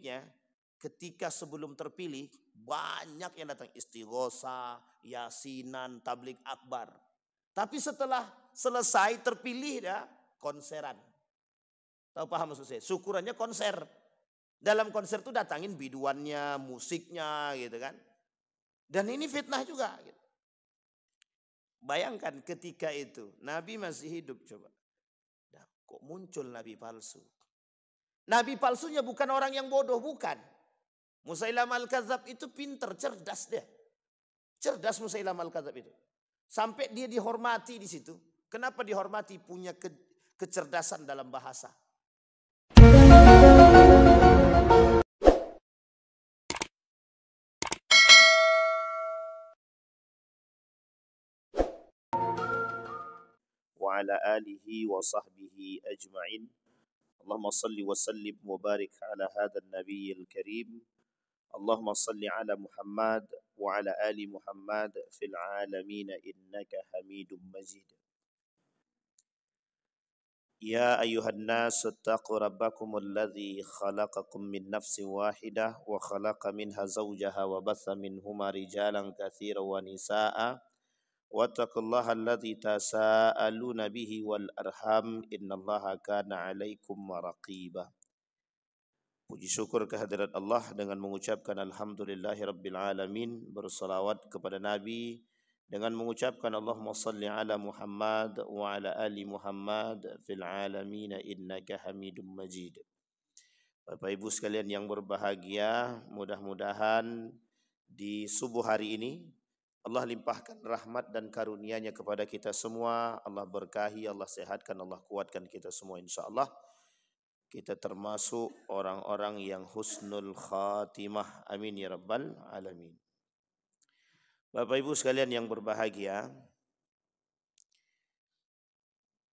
uniknya ketika sebelum terpilih banyak yang datang istighosa, yasinan, tablik akbar. Tapi setelah selesai terpilih ya konseran. Tahu paham maksud saya? Syukurannya konser. Dalam konser itu datangin biduannya, musiknya gitu kan. Dan ini fitnah juga. Gitu. Bayangkan ketika itu Nabi masih hidup coba. Nah, kok muncul Nabi palsu? Nabi palsunya bukan orang yang bodoh, bukan. Musailamah al-Kadzab itu pinter, cerdas dia. Cerdas Musailamah al-Kadzab itu. Sampai dia dihormati di situ. Kenapa dihormati? Punya kecerdasan dalam bahasa. Wa ala alihi wa sahbihi ajma'in. Allahumma salli wa sallim wa barik ala hadha an-nabiyyil karim. Allahumma salli ala Muhammad wa ala ali Muhammad fil alamin innaka Hamidum Majid. Ya ayuhan nas ittaqu rabbakum alladhi khalaqakum min nafsin wahidah wa khalaqa minha zawjaha wa batha minhuma rijalan katsiran wa nisaa'a wattaqullaha alladhi tasaaluna bihi wal arham innallaha kana 'alaikum raqiba. Puji syukur kehadirat Allah dengan mengucapkan alhamdulillahirabbil alamin, bersalawat kepada Nabi dengan mengucapkan Allahumma salli ala Muhammad wa ala ali Muhammad fil alamin innaka Hamidum Majid. Bapak Ibu sekalian yang berbahagia, mudah-mudahan di subuh hari ini Allah limpahkan rahmat dan karunia-Nya kepada kita semua. Allah berkahi, Allah sehatkan, Allah kuatkan kita semua insyaallah. Kita termasuk orang-orang yang husnul khatimah. Amin ya rabbal alamin. Bapak Ibu sekalian yang berbahagia,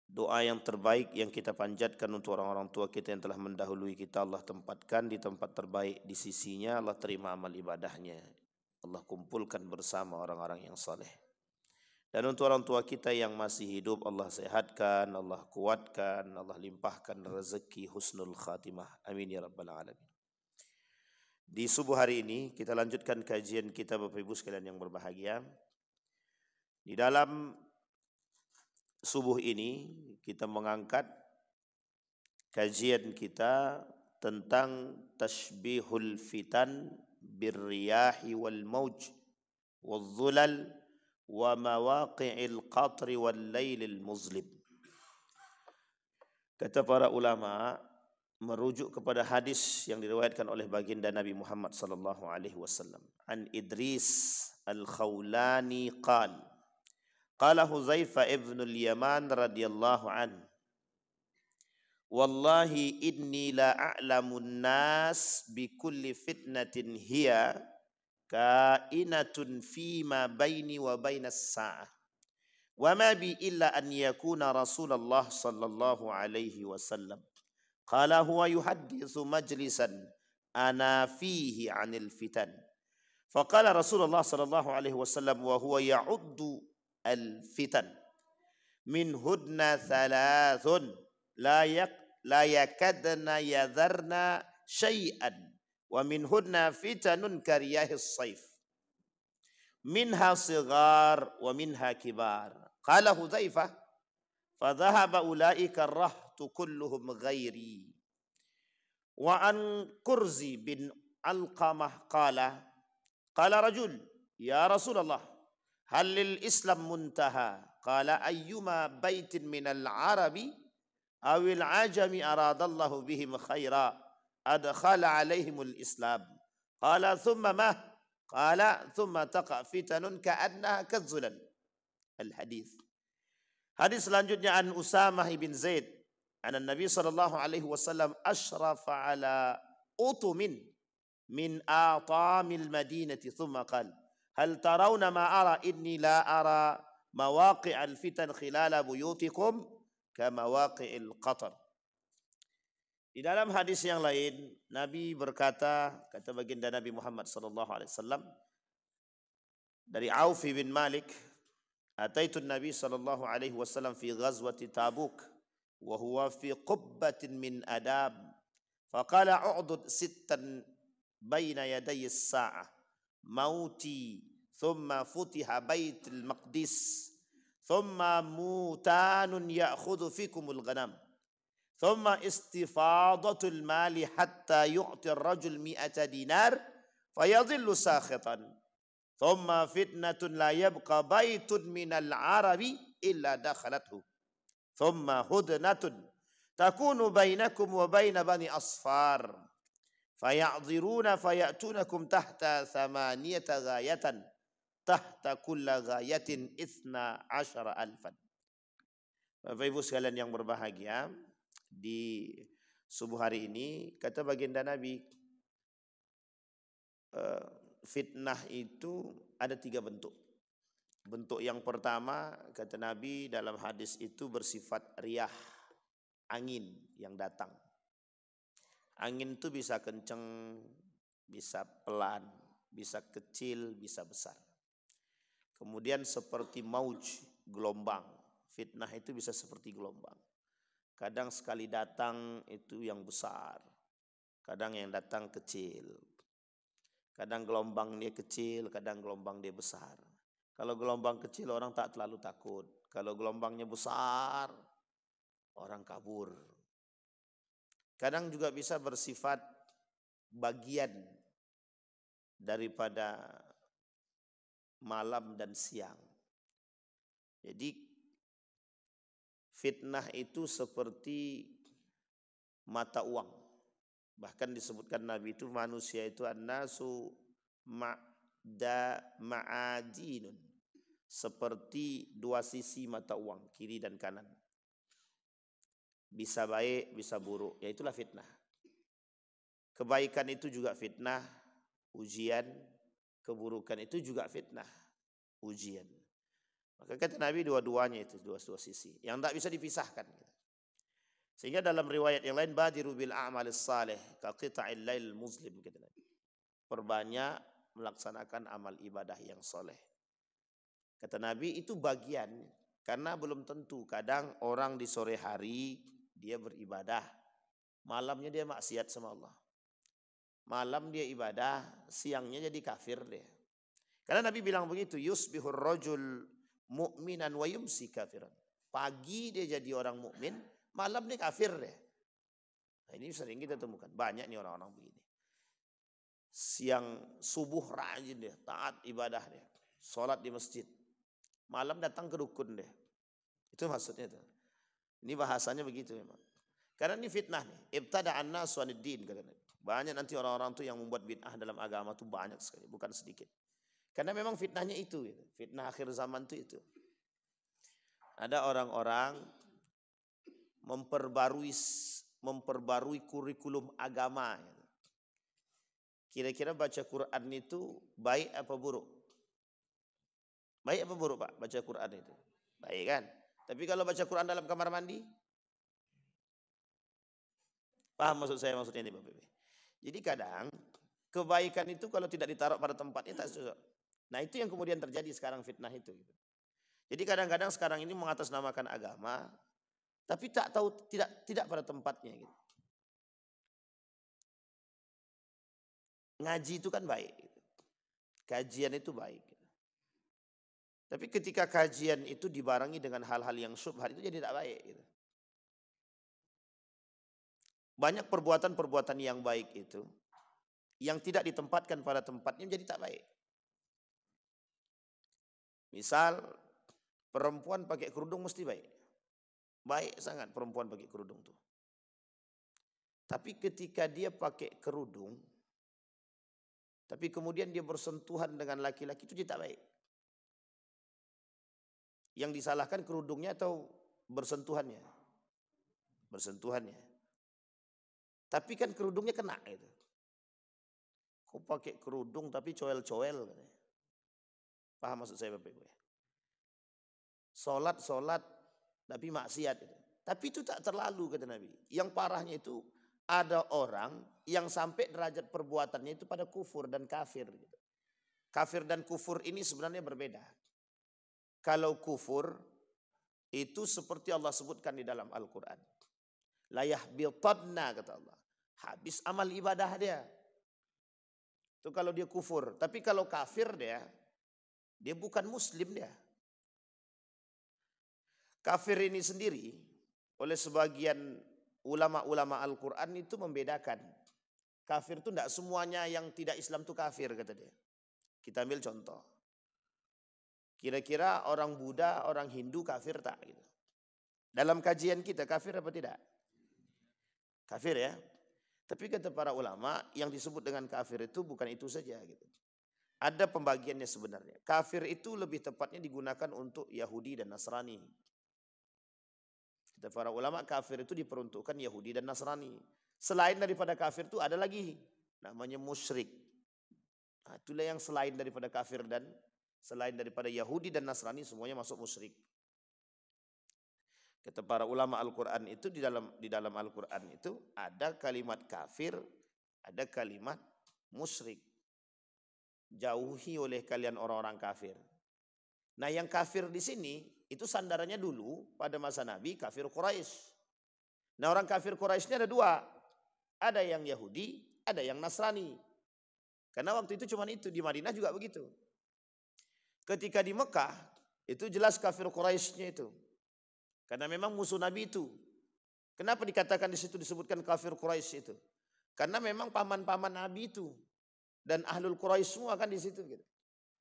doa yang terbaik yang kita panjatkan untuk orang-orang tua kita yang telah mendahului kita, Allah tempatkan di tempat terbaik di sisinya. Allah terima amal ibadahnya. Allah kumpulkan bersama orang-orang yang saleh. Dan untuk orang tua kita yang masih hidup, Allah sehatkan, Allah kuatkan, Allah limpahkan rezeki husnul khatimah. Amin ya rabbal alamin. Di subuh hari ini kita lanjutkan kajian kita Bapak Ibu sekalian yang berbahagia. Di dalam subuh ini kita mengangkat kajian kita tentang tashbihul fitan birriyahi wal mauj wal dhulal wa mawaqi'il qatri wal lailil muzlim. Kata para ulama merujuk kepada hadis yang diriwayatkan oleh baginda Nabi Muhammad sallallahu alaihi wasallam. An Idris al-Khawlani qala Hudzaifah ibn al-Yaman radhiyallahu an. Wallahi inni la a'lamun nas bi kulli fitnatin hiya kainatun fima baini wa bainas sa'ah wa ma bi illa an yakuna Rasulullah sallallahu alaihi wasallam qala huwa yuhadditsu majlisan ana fihi 'anil fitan faqala Rasulullah sallallahu alaihi wasallam wa huwa ya'uddu al fitan min hudna thalathun la yakadna yadharna syai'an wa min hudna fitanun kariyahis saif minha sigar wa minha kibar. Qala Hudzaifah fa dhahaba ulaika ar-rahtu kulluhum ghairi. Wa an Kurzi bin Alqamah qala rajul ya Rasulullah hal lil Islam muntaha? Qala ayyuma baitin minal arabi awil ajami aradallahu bihim khaira adkhala alaihimul Islam. Qala thumma ma? Qala thumma taqa fitanun ka'annaha kadzulan. Al-hadis. Hadis selanjutnya an Usamah ibn Zaid an Nabi sallallahu alaihi wasallam ashrafa ala utumin min atamil madinati thumma qala hal tarawna ma ara inni la ara mawaqi'al fitan khilala buyutikum kama waqi'il qatar. Di dalam hadis yang lain Nabi berkata, kata baginda Nabi Muhammad sallallahu alaihi wasallam dari Auf bin Malik, ataitu Nabi sallallahu alaihi wasallam fi ghazwati Tabuk wa huwa fi qubbatin min adab Faqala u'dud sittan baina yaday as-sa'ah mauti thumma futiha baitul maqdis thumma mutanun ya'khudhu fikumul ghanam thumma istifadatul mali hatta yu'ti ar-rajul mi'ata dinar fayadhillu sakhitan thumma fitnatun la yabqa baitun minal arabi illa dakhalathu thumma hudnatun takunu bainakum wa baina bani asfar faya'dhiruna fayatunakum tahta thamaniyata ghayatan tahta kulla ghayatin 12,000. Bapak Ibu sekalian yang berbahagia, di subuh hari ini kata baginda Nabi, fitnah itu ada 3 bentuk. Bentuk yang pertama kata Nabi dalam hadis itu bersifat riyah, angin yang datang. Angin itu bisa kenceng, bisa pelan, bisa kecil, bisa besar. Kemudian seperti mauj, gelombang. Fitnah itu bisa seperti gelombang. Kadang sekali datang itu yang besar, kadang yang datang kecil. Kadang gelombang dia kecil, kadang gelombang dia besar. Kalau gelombang kecil orang tak terlalu takut. Kalau gelombangnya besar, orang kabur. Kadang juga bisa bersifat bagian daripada malam dan siang. Jadi fitnah itu seperti mata uang. Bahkan disebutkan Nabi itu manusia itu an-nasu ma'adinun, seperti 2 sisi mata uang, kiri dan kanan. Bisa baik, bisa buruk, ya itulah fitnah. Kebaikan itu juga fitnah, ujian. Keburukan itu juga fitnah, ujian. Maka kata Nabi dua-duanya itu, dua sisi yang tak bisa dipisahkan. Sehingga dalam riwayat yang lain, badiru bil a'malis salih ka qita'il lail muslim, kata Nabi. Perbanyak melaksanakan amal ibadah yang soleh. Kata Nabi itu bagian, karena belum tentu. Kadang orang di sore hari dia beribadah, malamnya dia maksiat sama Allah. Malam dia ibadah, siangnya jadi kafir dia. Karena Nabi bilang begitu, yusbihur rajul mu'minan wa yumsi kafiran. Pagi dia jadi orang mukmin, malam dia kafir dia. Nah, ini sering kita temukan, banyak nih orang-orang begini. Siang subuh rajin dia, taat ibadah dia, sholat di masjid. Malam datang ke dukun dia. Itu maksudnya tuh. Ini bahasanya begitu memang. Karena ini fitnah nih. Ibtada'an nasu anid-din, kata Nabi. Banyak nanti orang-orang tuh yang membuat bid'ah dalam agama tuh banyak sekali, bukan sedikit. Karena memang fitnahnya itu, gitu. Fitnah akhir zaman tuh itu. Ada orang-orang memperbarui kurikulum agama. Kira-kira baca Quran itu baik apa buruk? Baik apa buruk, Pak? Baca Quran itu baik kan? Tapi kalau baca Quran dalam kamar mandi, paham maksud saya maksudnya ini, Bapak Ibu? Jadi kadang kebaikan itu kalau tidak ditaruh pada tempatnya tak cocok. Nah itu yang kemudian terjadi sekarang, fitnah itu. Jadi kadang-kadang sekarang ini mengatasnamakan agama, tapi tak tahu, tidak pada tempatnya. Gitu. Ngaji itu kan baik, gitu. Kajian itu baik. Gitu. Tapi ketika kajian itu dibarengi dengan hal-hal yang syubhat, itu jadi tak baik. Gitu. Banyak perbuatan-perbuatan yang baik itu, yang tidak ditempatkan pada tempatnya menjadi tak baik. Misal perempuan pakai kerudung mesti baik. Baik sangat perempuan pakai kerudung tuh. Tapi ketika dia pakai kerudung, tapi kemudian dia bersentuhan dengan laki-laki, itu tidak baik. Yang disalahkan kerudungnya atau bersentuhannya? Bersentuhannya. Tapi kan kerudungnya kena gitu. Kok pakai kerudung tapi coel-coel? Paham maksud saya, Bapak Ibu? Sholat tapi maksiat. Tapi itu tak terlalu, kata Nabi. Yang parahnya itu ada orang yang sampai derajat perbuatannya itu pada kufur dan kafir. Kafir dan kufur ini sebenarnya berbeda. Kalau kufur itu seperti Allah sebutkan di dalam Al-Quran. La yahbitanna, kata Allah. habis amal ibadah dia. Itu kalau dia kufur. Tapi kalau kafir dia bukan muslim dia. Kafir ini sendiri oleh sebagian ulama-ulama Al-Quran itu membedakan. Kafir itu tidak semuanya yang tidak Islam itu kafir, kata dia. Kita ambil contoh. Kira-kira orang Buddha, orang Hindu kafir tak? Gitu. Dalam kajian kita kafir apa tidak? Kafir ya. Tapi kata para ulama yang disebut dengan kafir itu bukan itu saja. Gitu. Ada pembagiannya sebenarnya. Kafir itu lebih tepatnya digunakan untuk Yahudi dan Nasrani. Kata para ulama kafir itu diperuntukkan Yahudi dan Nasrani. Selain daripada kafir itu ada lagi namanya musyrik. Nah, itulah yang selain daripada kafir dan selain daripada Yahudi dan Nasrani semuanya masuk musyrik. Kata para ulama Al-Quran itu di dalam Al-Quran itu ada kalimat kafir, ada kalimat musyrik. Jauhi oleh kalian orang-orang kafir. Nah, yang kafir di sini itu sandarannya dulu pada masa Nabi kafir Quraisy. Nah, orang kafir Quraisy ini ada dua. Ada yang Yahudi, ada yang Nasrani. Karena waktu itu cuma itu, di Madinah juga begitu. Ketika di Mekah, itu jelas kafir Quraisy-nya itu. Karena memang musuh Nabi itu. Kenapa dikatakan di situ disebutkan kafir Quraisy itu? Karena memang paman-paman Nabi itu. Dan ahlul Quraisy semua kan di situ gitu.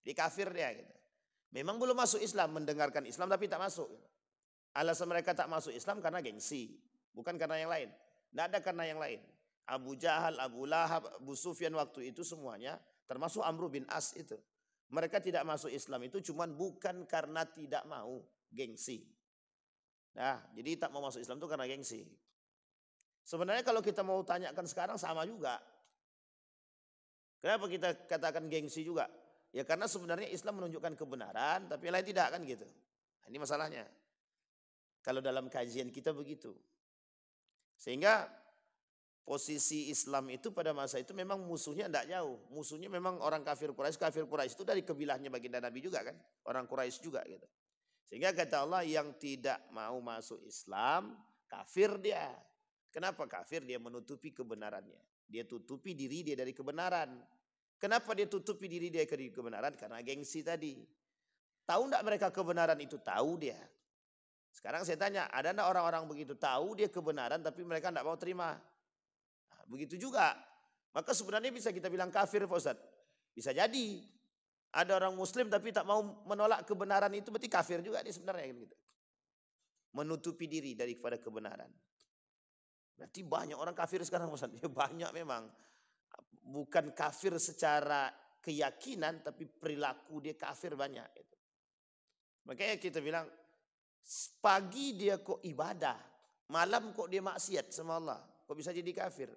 Di kafir dia gitu. Memang belum masuk Islam, mendengarkan Islam tapi tak masuk. Gitu. Alasan mereka tak masuk Islam karena gengsi. Bukan karena yang lain. Tidak ada karena yang lain. Abu Jahal, Abu Lahab, Abu Sufyan waktu itu semuanya, termasuk Amr bin As itu. Mereka tidak masuk Islam itu cuman bukan karena tidak mau, gengsi. Nah, jadi tak mau masuk Islam itu karena gengsi. Sebenarnya kalau kita mau tanyakan sekarang sama juga. Kenapa kita katakan gengsi juga? Ya karena sebenarnya Islam menunjukkan kebenaran, tapi yang lain tidak kan gitu. Nah, ini masalahnya. Kalau dalam kajian kita begitu. Sehingga posisi Islam itu pada masa itu memang musuhnya tidak jauh. Musuhnya memang orang kafir Quraisy. Kafir Quraisy itu dari kabilahnya baginda Nabi juga kan. Orang Quraisy juga gitu. Sehingga kata Allah yang tidak mau masuk Islam, kafir dia. Kenapa kafir? Dia menutupi kebenarannya. Dia tutupi diri dia dari kebenaran. Kenapa dia tutupi diri dia dari kebenaran? Karena gengsi tadi. Tahu tidak mereka kebenaran itu? Tahu dia. Sekarang saya tanya, ada tidak orang-orang begitu? Tahu dia kebenaran tapi mereka tidak mau terima? Nah, begitu juga. Maka sebenarnya bisa kita bilang kafir Pak Ustadz. Bisa jadi. Ada orang muslim tapi tak mau menolak kebenaran itu berarti kafir juga dia sebenarnya gitu. Menutupi diri daripada kebenaran. Berarti banyak orang kafir sekarang Ustaz. Ya, banyak memang. Bukan kafir secara keyakinan tapi perilaku dia kafir banyak gitu. Makanya kita bilang pagi dia kok ibadah, malam kok dia maksiat sama Allah. Kok bisa jadi kafir?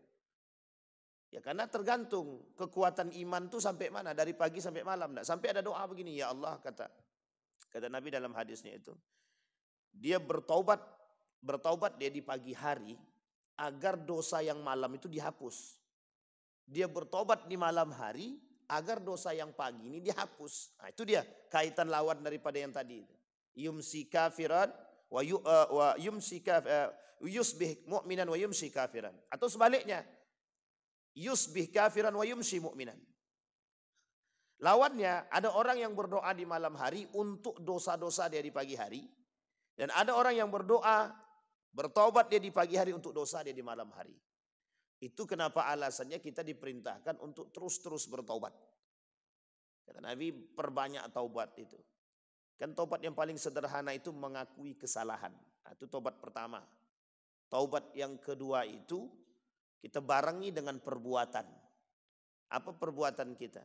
Ya karena tergantung kekuatan iman tuh sampai mana, dari pagi sampai malam. Nggak sampai ada doa begini, ya Allah kata Nabi dalam hadisnya itu. Dia bertaubat dia di pagi hari agar dosa yang malam itu dihapus. Dia bertobat di malam hari agar dosa yang pagi ini dihapus. Nah, itu dia kaitan lawan daripada yang tadi. Yumsi kafiran wa yumsi yusbih mu'minan wa yumsi kafiran. Atau sebaliknya. Yusbih kafiran wa yumsi mu'minan. Lawannya ada orang yang berdoa di malam hari untuk dosa-dosa dia di pagi hari. Dan ada orang yang berdoa bertobat dia di pagi hari untuk dosa dia di malam hari. Itu kenapa alasannya kita diperintahkan untuk terus-terus bertobat. Kata Nabi perbanyak taubat itu. Kan taubat yang paling sederhana itu mengakui kesalahan. Nah, itu taubat pertama. Taubat yang kedua itu kita barengi dengan perbuatan. Apa perbuatan kita?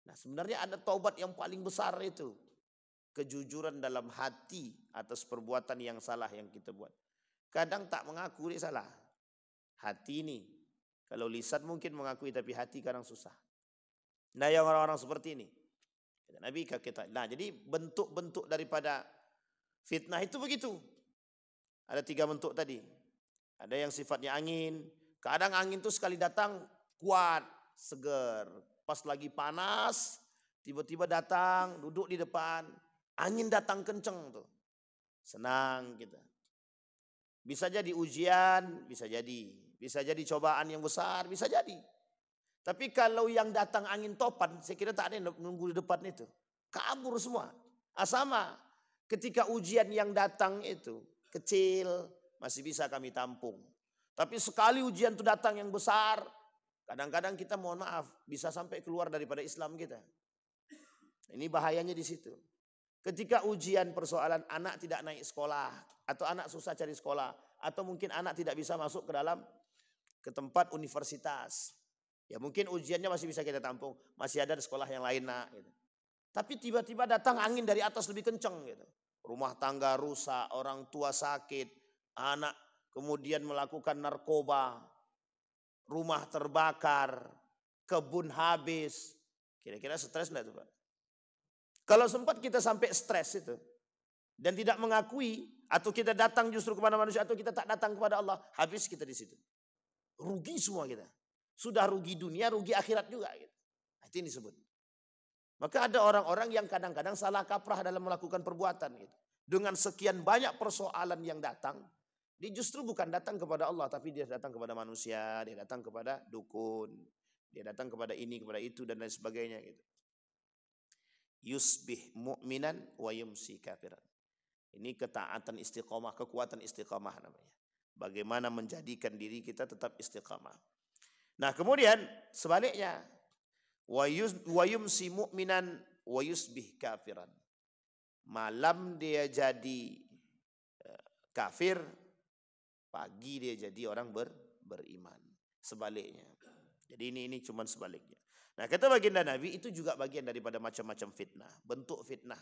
Nah sebenarnya ada taubat yang paling besar itu. Kejujuran dalam hati atas perbuatan yang salah yang kita buat. Kadang tak mengaku dia salah. Hati ini. Kalau lisan mungkin mengakui tapi hati kadang susah. Nah yang orang-orang seperti ini. Nabi kita. Nah jadi bentuk-bentuk daripada fitnah itu begitu. Ada 3 bentuk tadi. Ada yang sifatnya angin. Kadang angin tuh sekali datang kuat, seger. Pas lagi panas, tiba-tiba datang, duduk di depan. Angin datang kenceng tuh. Senang kita. Bisa jadi ujian, bisa jadi. Bisa jadi cobaan yang besar, bisa jadi. Tapi kalau yang datang angin topan, saya kira tak ada yang nunggu di depan itu. Kabur semua. Sama, ketika ujian yang datang itu kecil, masih bisa kami tampung. Tapi sekali ujian itu datang yang besar, kadang-kadang kita mohon maaf, bisa sampai keluar daripada Islam kita. Ini bahayanya di situ. Ketika ujian persoalan anak tidak naik sekolah, atau anak susah cari sekolah, atau mungkin anak tidak bisa masuk ke tempat universitas. Ya mungkin ujiannya masih bisa kita tampung, masih ada di sekolah yang lain nak. Gitu. Tapi tiba-tiba datang angin dari atas lebih kencang. Gitu. Rumah tangga rusak, orang tua sakit, anak kemudian melakukan narkoba, rumah terbakar, kebun habis. Kira-kira stres enggak tuh Pak? Kalau sempat kita sampai stres itu dan tidak mengakui atau kita datang justru kepada manusia atau kita tak datang kepada Allah, habis kita di situ. Rugi semua kita. Sudah rugi dunia, rugi akhirat juga. Gitu. Itu yang disebut. Maka ada orang-orang yang kadang-kadang salah kaprah dalam melakukan perbuatan. Gitu. Dengan sekian banyak persoalan yang datang, dia justru bukan datang kepada Allah, tapi dia datang kepada manusia, dia datang kepada dukun, dia datang kepada ini, kepada itu, dan lain sebagainya. Gitu. Yusbih mu'minan wa yumsi kafiran. Ini ketaatan istiqamah, kekuatan istiqamah namanya. Bagaimana menjadikan diri kita tetap istiqamah. Nah kemudian sebaliknya. Wa yumsi mu'minan wa yusbih kafiran. Malam dia jadi kafir, pagi dia jadi orang beriman. Sebaliknya. Jadi ini cuman sebaliknya. Nah kata baginda Nabi itu juga bagian daripada macam-macam fitnah. Bentuk fitnah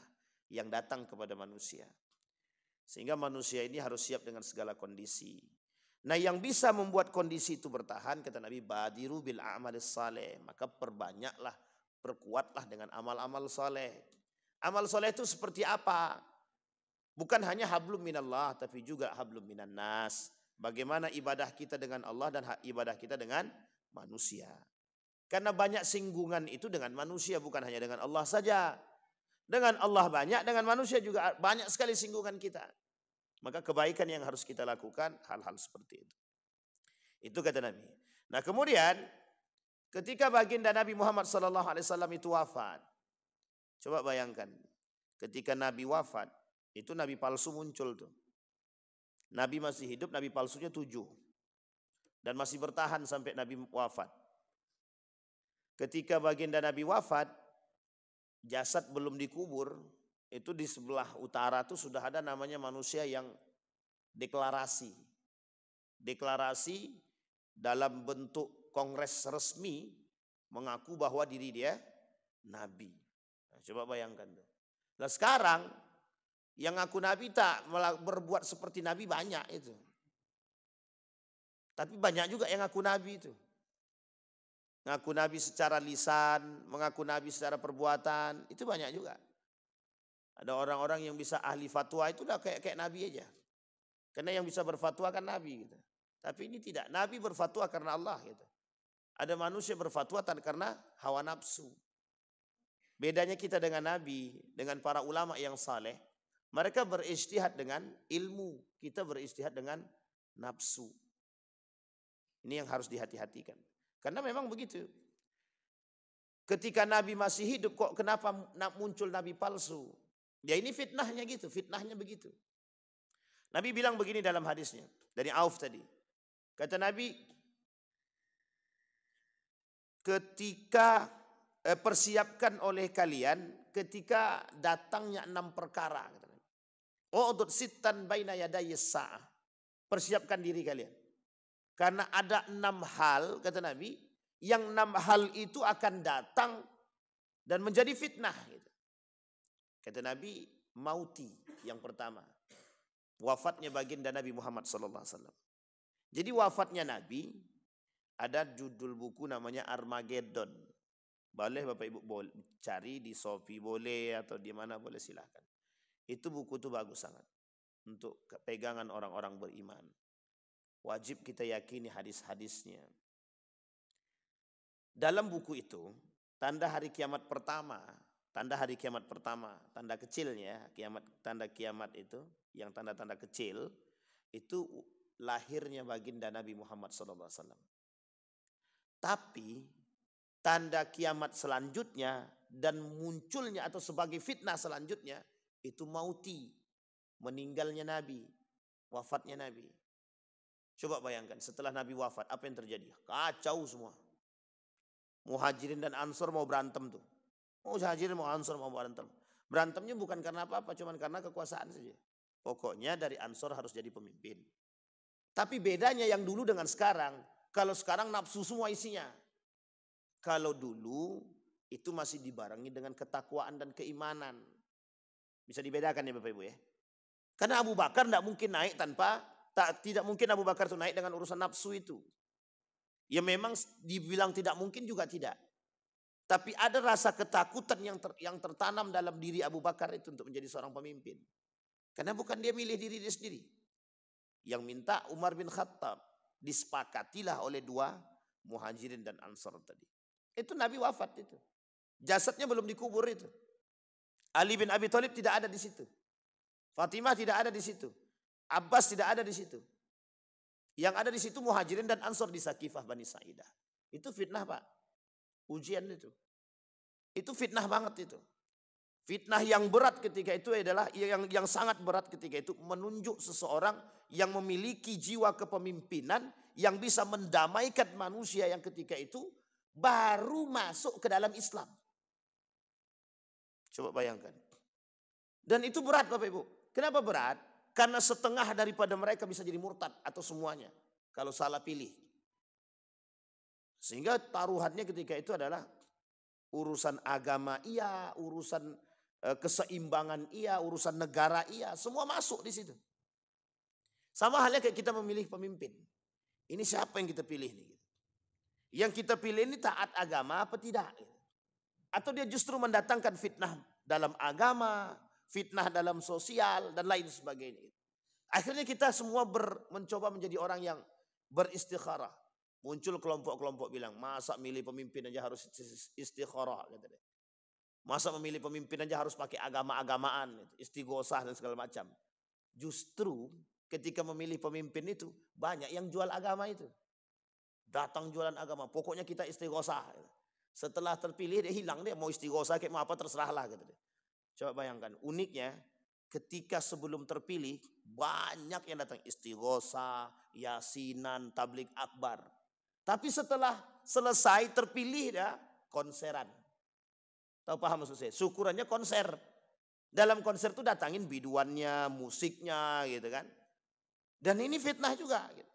yang datang kepada manusia. Sehingga manusia ini harus siap dengan segala kondisi. Nah yang bisa membuat kondisi itu bertahan, kata Nabi, badiru bil a'malis saleh. Maka perbanyaklah, perkuatlah dengan amal-amal saleh. Amal saleh itu seperti apa? Bukan hanya hablum minallah, tapi juga hablum minan nas. Bagaimana ibadah kita dengan Allah dan ibadah kita dengan manusia. Karena banyak singgungan itu dengan manusia, bukan hanya dengan Allah saja. Dengan Allah banyak, dengan manusia juga banyak sekali singgungan kita. Maka kebaikan yang harus kita lakukan hal-hal seperti itu. Itu kata Nabi. Nah kemudian ketika baginda Nabi Muhammad SAW itu wafat. Coba bayangkan. Ketika Nabi wafat, itu Nabi palsu muncul tuh. Nabi masih hidup, Nabi palsunya 7. Dan masih bertahan sampai Nabi wafat. Ketika baginda Nabi wafat, jasad belum dikubur, itu di sebelah utara tuh sudah ada namanya manusia yang deklarasi. Deklarasi dalam bentuk kongres resmi mengaku bahwa diri dia Nabi. Nah, coba bayangkan tuh. Nah sekarang yang ngaku Nabi tak berbuat seperti Nabi banyak itu. Tapi banyak juga yang ngaku Nabi itu. Mengaku Nabi secara lisan, mengaku Nabi secara perbuatan, itu banyak juga. Ada orang-orang yang bisa ahli fatwa itu udah kayak Nabi aja. Karena yang bisa berfatwa kan Nabi gitu. Tapi ini tidak, Nabi berfatwa karena Allah gitu. Ada manusia berfatwa karena hawa nafsu. Bedanya kita dengan Nabi, dengan para ulama yang saleh, mereka berijtihad dengan ilmu, kita berijtihad dengan nafsu. Ini yang harus dihati-hatikan. Karena memang begitu. Ketika Nabi masih hidup kok kenapa muncul Nabi palsu? Ya ini fitnahnya gitu, fitnahnya begitu. Nabi bilang begini dalam hadisnya, dari Auf tadi. Kata Nabi, ketika persiapkan oleh kalian ketika datangnya 6 perkara. Udud sittan baina yadayis sa'ah. Persiapkan diri kalian. Karena ada 6 hal, kata Nabi, yang 6 hal itu akan datang dan menjadi fitnah. Gitu. Kata Nabi, mauti yang pertama. Wafatnya baginda Nabi Muhammad SAW. Jadi wafatnya Nabi, ada judul buku namanya Armageddon. Boleh Bapak Ibu cari di Shopee boleh atau di mana boleh silahkan. Itu buku itu bagus sangat. Untuk pegangan orang-orang beriman. Wajib kita yakini hadis-hadisnya. Dalam buku itu, tanda hari kiamat pertama, tanda kecilnya, tanda kiamat itu, yang tanda-tanda kecil, itu lahirnya baginda Nabi Muhammad SAW. Tapi tanda kiamat selanjutnya dan munculnya atau sebagai fitnah selanjutnya itu mauti, meninggalnya Nabi, wafatnya Nabi. Coba bayangkan setelah Nabi wafat apa yang terjadi? Kacau semua. Muhajirin dan Ansor mau berantem tuh. Muhajirin mau Ansor mau berantem. Berantemnya bukan karena apa-apa, cuman karena kekuasaan saja. Pokoknya dari Ansor harus jadi pemimpin. Tapi bedanya yang dulu dengan sekarang, kalau sekarang nafsu semua isinya. Kalau dulu itu masih dibarengi dengan ketakwaan dan keimanan. Bisa dibedakan ya Bapak Ibu ya. Karena Abu Bakar tidak mungkin naik tidak mungkin Abu Bakar itu naik dengan urusan nafsu itu. Ya memang dibilang tidak mungkin juga tidak. Tapi ada rasa ketakutan yang tertanam dalam diri Abu Bakar itu untuk menjadi seorang pemimpin. Karena bukan dia milih diri dia sendiri. Yang minta Umar bin Khattab. Disepakatilah oleh dua Muhajirin dan Ansar tadi. Itu Nabi wafat itu. Jasadnya belum dikubur itu. Ali bin Abi Thalib tidak ada di situ. Fatimah tidak ada di situ. Abbas tidak ada di situ. Yang ada di situ Muhajirin dan Ansar di Sakifah Bani Sa'idah. Itu fitnah Pak. Ujian itu. Itu fitnah banget itu. Fitnah yang berat ketika itu adalah yang sangat berat ketika itu menunjuk seseorang yang memiliki jiwa kepemimpinan yang bisa mendamaikan manusia yang ketika itu baru masuk ke dalam Islam. Coba bayangkan. Dan itu berat Bapak Ibu. Kenapa berat? Karena setengah daripada mereka bisa jadi murtad atau semuanya. Kalau salah pilih. Sehingga taruhannya ketika itu adalah urusan agama iya, urusan keseimbangan iya, urusan negara iya. Semua masuk di situ. Sama halnya kayak kita memilih pemimpin. Ini siapa yang kita pilih nih? Yang kita pilih ini taat agama apa tidak? Atau dia justru mendatangkan fitnah dalam agama, fitnah dalam sosial dan lain sebagainya. Akhirnya kita semua mencoba menjadi orang yang beristikharah. Muncul kelompok-kelompok bilang, masa milih pemimpin aja harus istikharah. Masa memilih pemimpin aja harus pakai agama-agamaan, istighosah dan segala macam. Justru ketika memilih pemimpin itu banyak yang jual agama itu. Datang jualan agama, pokoknya kita istighosah. Setelah terpilih dia hilang, dia mau istighosah kayak mau apa terserahlah gitu. Coba bayangkan, uniknya ketika sebelum terpilih banyak yang datang istighosah, yasinan, tablik akbar. Tapi setelah selesai terpilih dia konseran. Tahu paham maksud saya? Syukurannya konser. Dalam konser itu datangin biduannya, musiknya gitu kan. Dan ini fitnah juga gitu.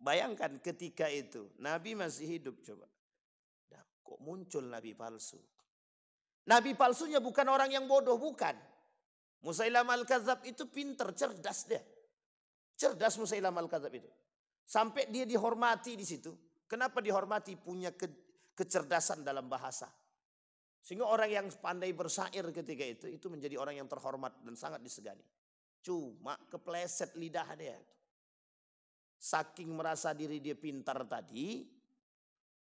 Bayangkan ketika itu Nabi masih hidup coba. Nah, kok muncul Nabi palsu? Nabi palsunya bukan orang yang bodoh, bukan. Musailamah al-Kadzab itu pinter, cerdas dia. Cerdas Musailamah al-Kadzab itu. Sampai dia dihormati di situ. Kenapa dihormati? Punya kecerdasan dalam bahasa. Sehingga orang yang pandai bersyair ketika itu menjadi orang yang terhormat dan sangat disegani. Cuma kepleset lidah dia. Saking merasa diri dia pintar tadi,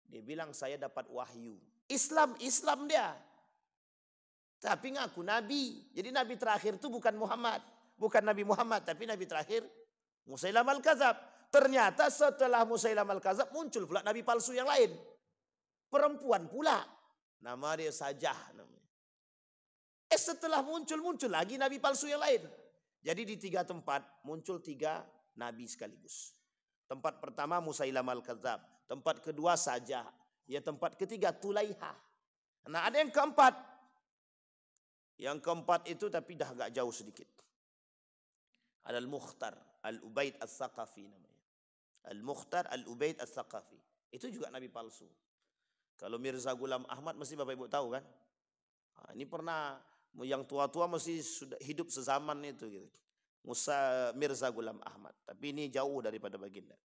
dia bilang saya dapat wahyu. Islam dia. Tapi ngaku nabi. Jadi nabi terakhir itu bukan Muhammad. Bukan Nabi Muhammad, tapi nabi terakhir Musailamah al-Kadzab. Ternyata setelah Musailamah al-Kadzab muncul pula nabi palsu yang lain. Perempuan pula. Nama dia Sajah namanya. Setelah muncul lagi nabi palsu yang lain. Jadi di 3 tempat muncul 3 nabi sekaligus. Tempat pertama Musailamah al-Kadzab. Tempat kedua Sajah. Ya tempat ketiga Tulaiha. Nah ada yang keempat. Yang keempat itu tapi dah agak jauh sedikit. Ada Al-Mukhtar. Al-Ubaid al-Thaqafi namanya. Al-Mukhtar Al-Ubaid al-Thaqafi. Itu juga nabi palsu. Kalau Mirza Ghulam Ahmad mesti Bapak Ibu tahu kan. Nah, ini pernah yang tua-tua mesti sudah hidup sezaman itu gitu. Mirza Ghulam Ahmad. Tapi ini jauh daripada baginda.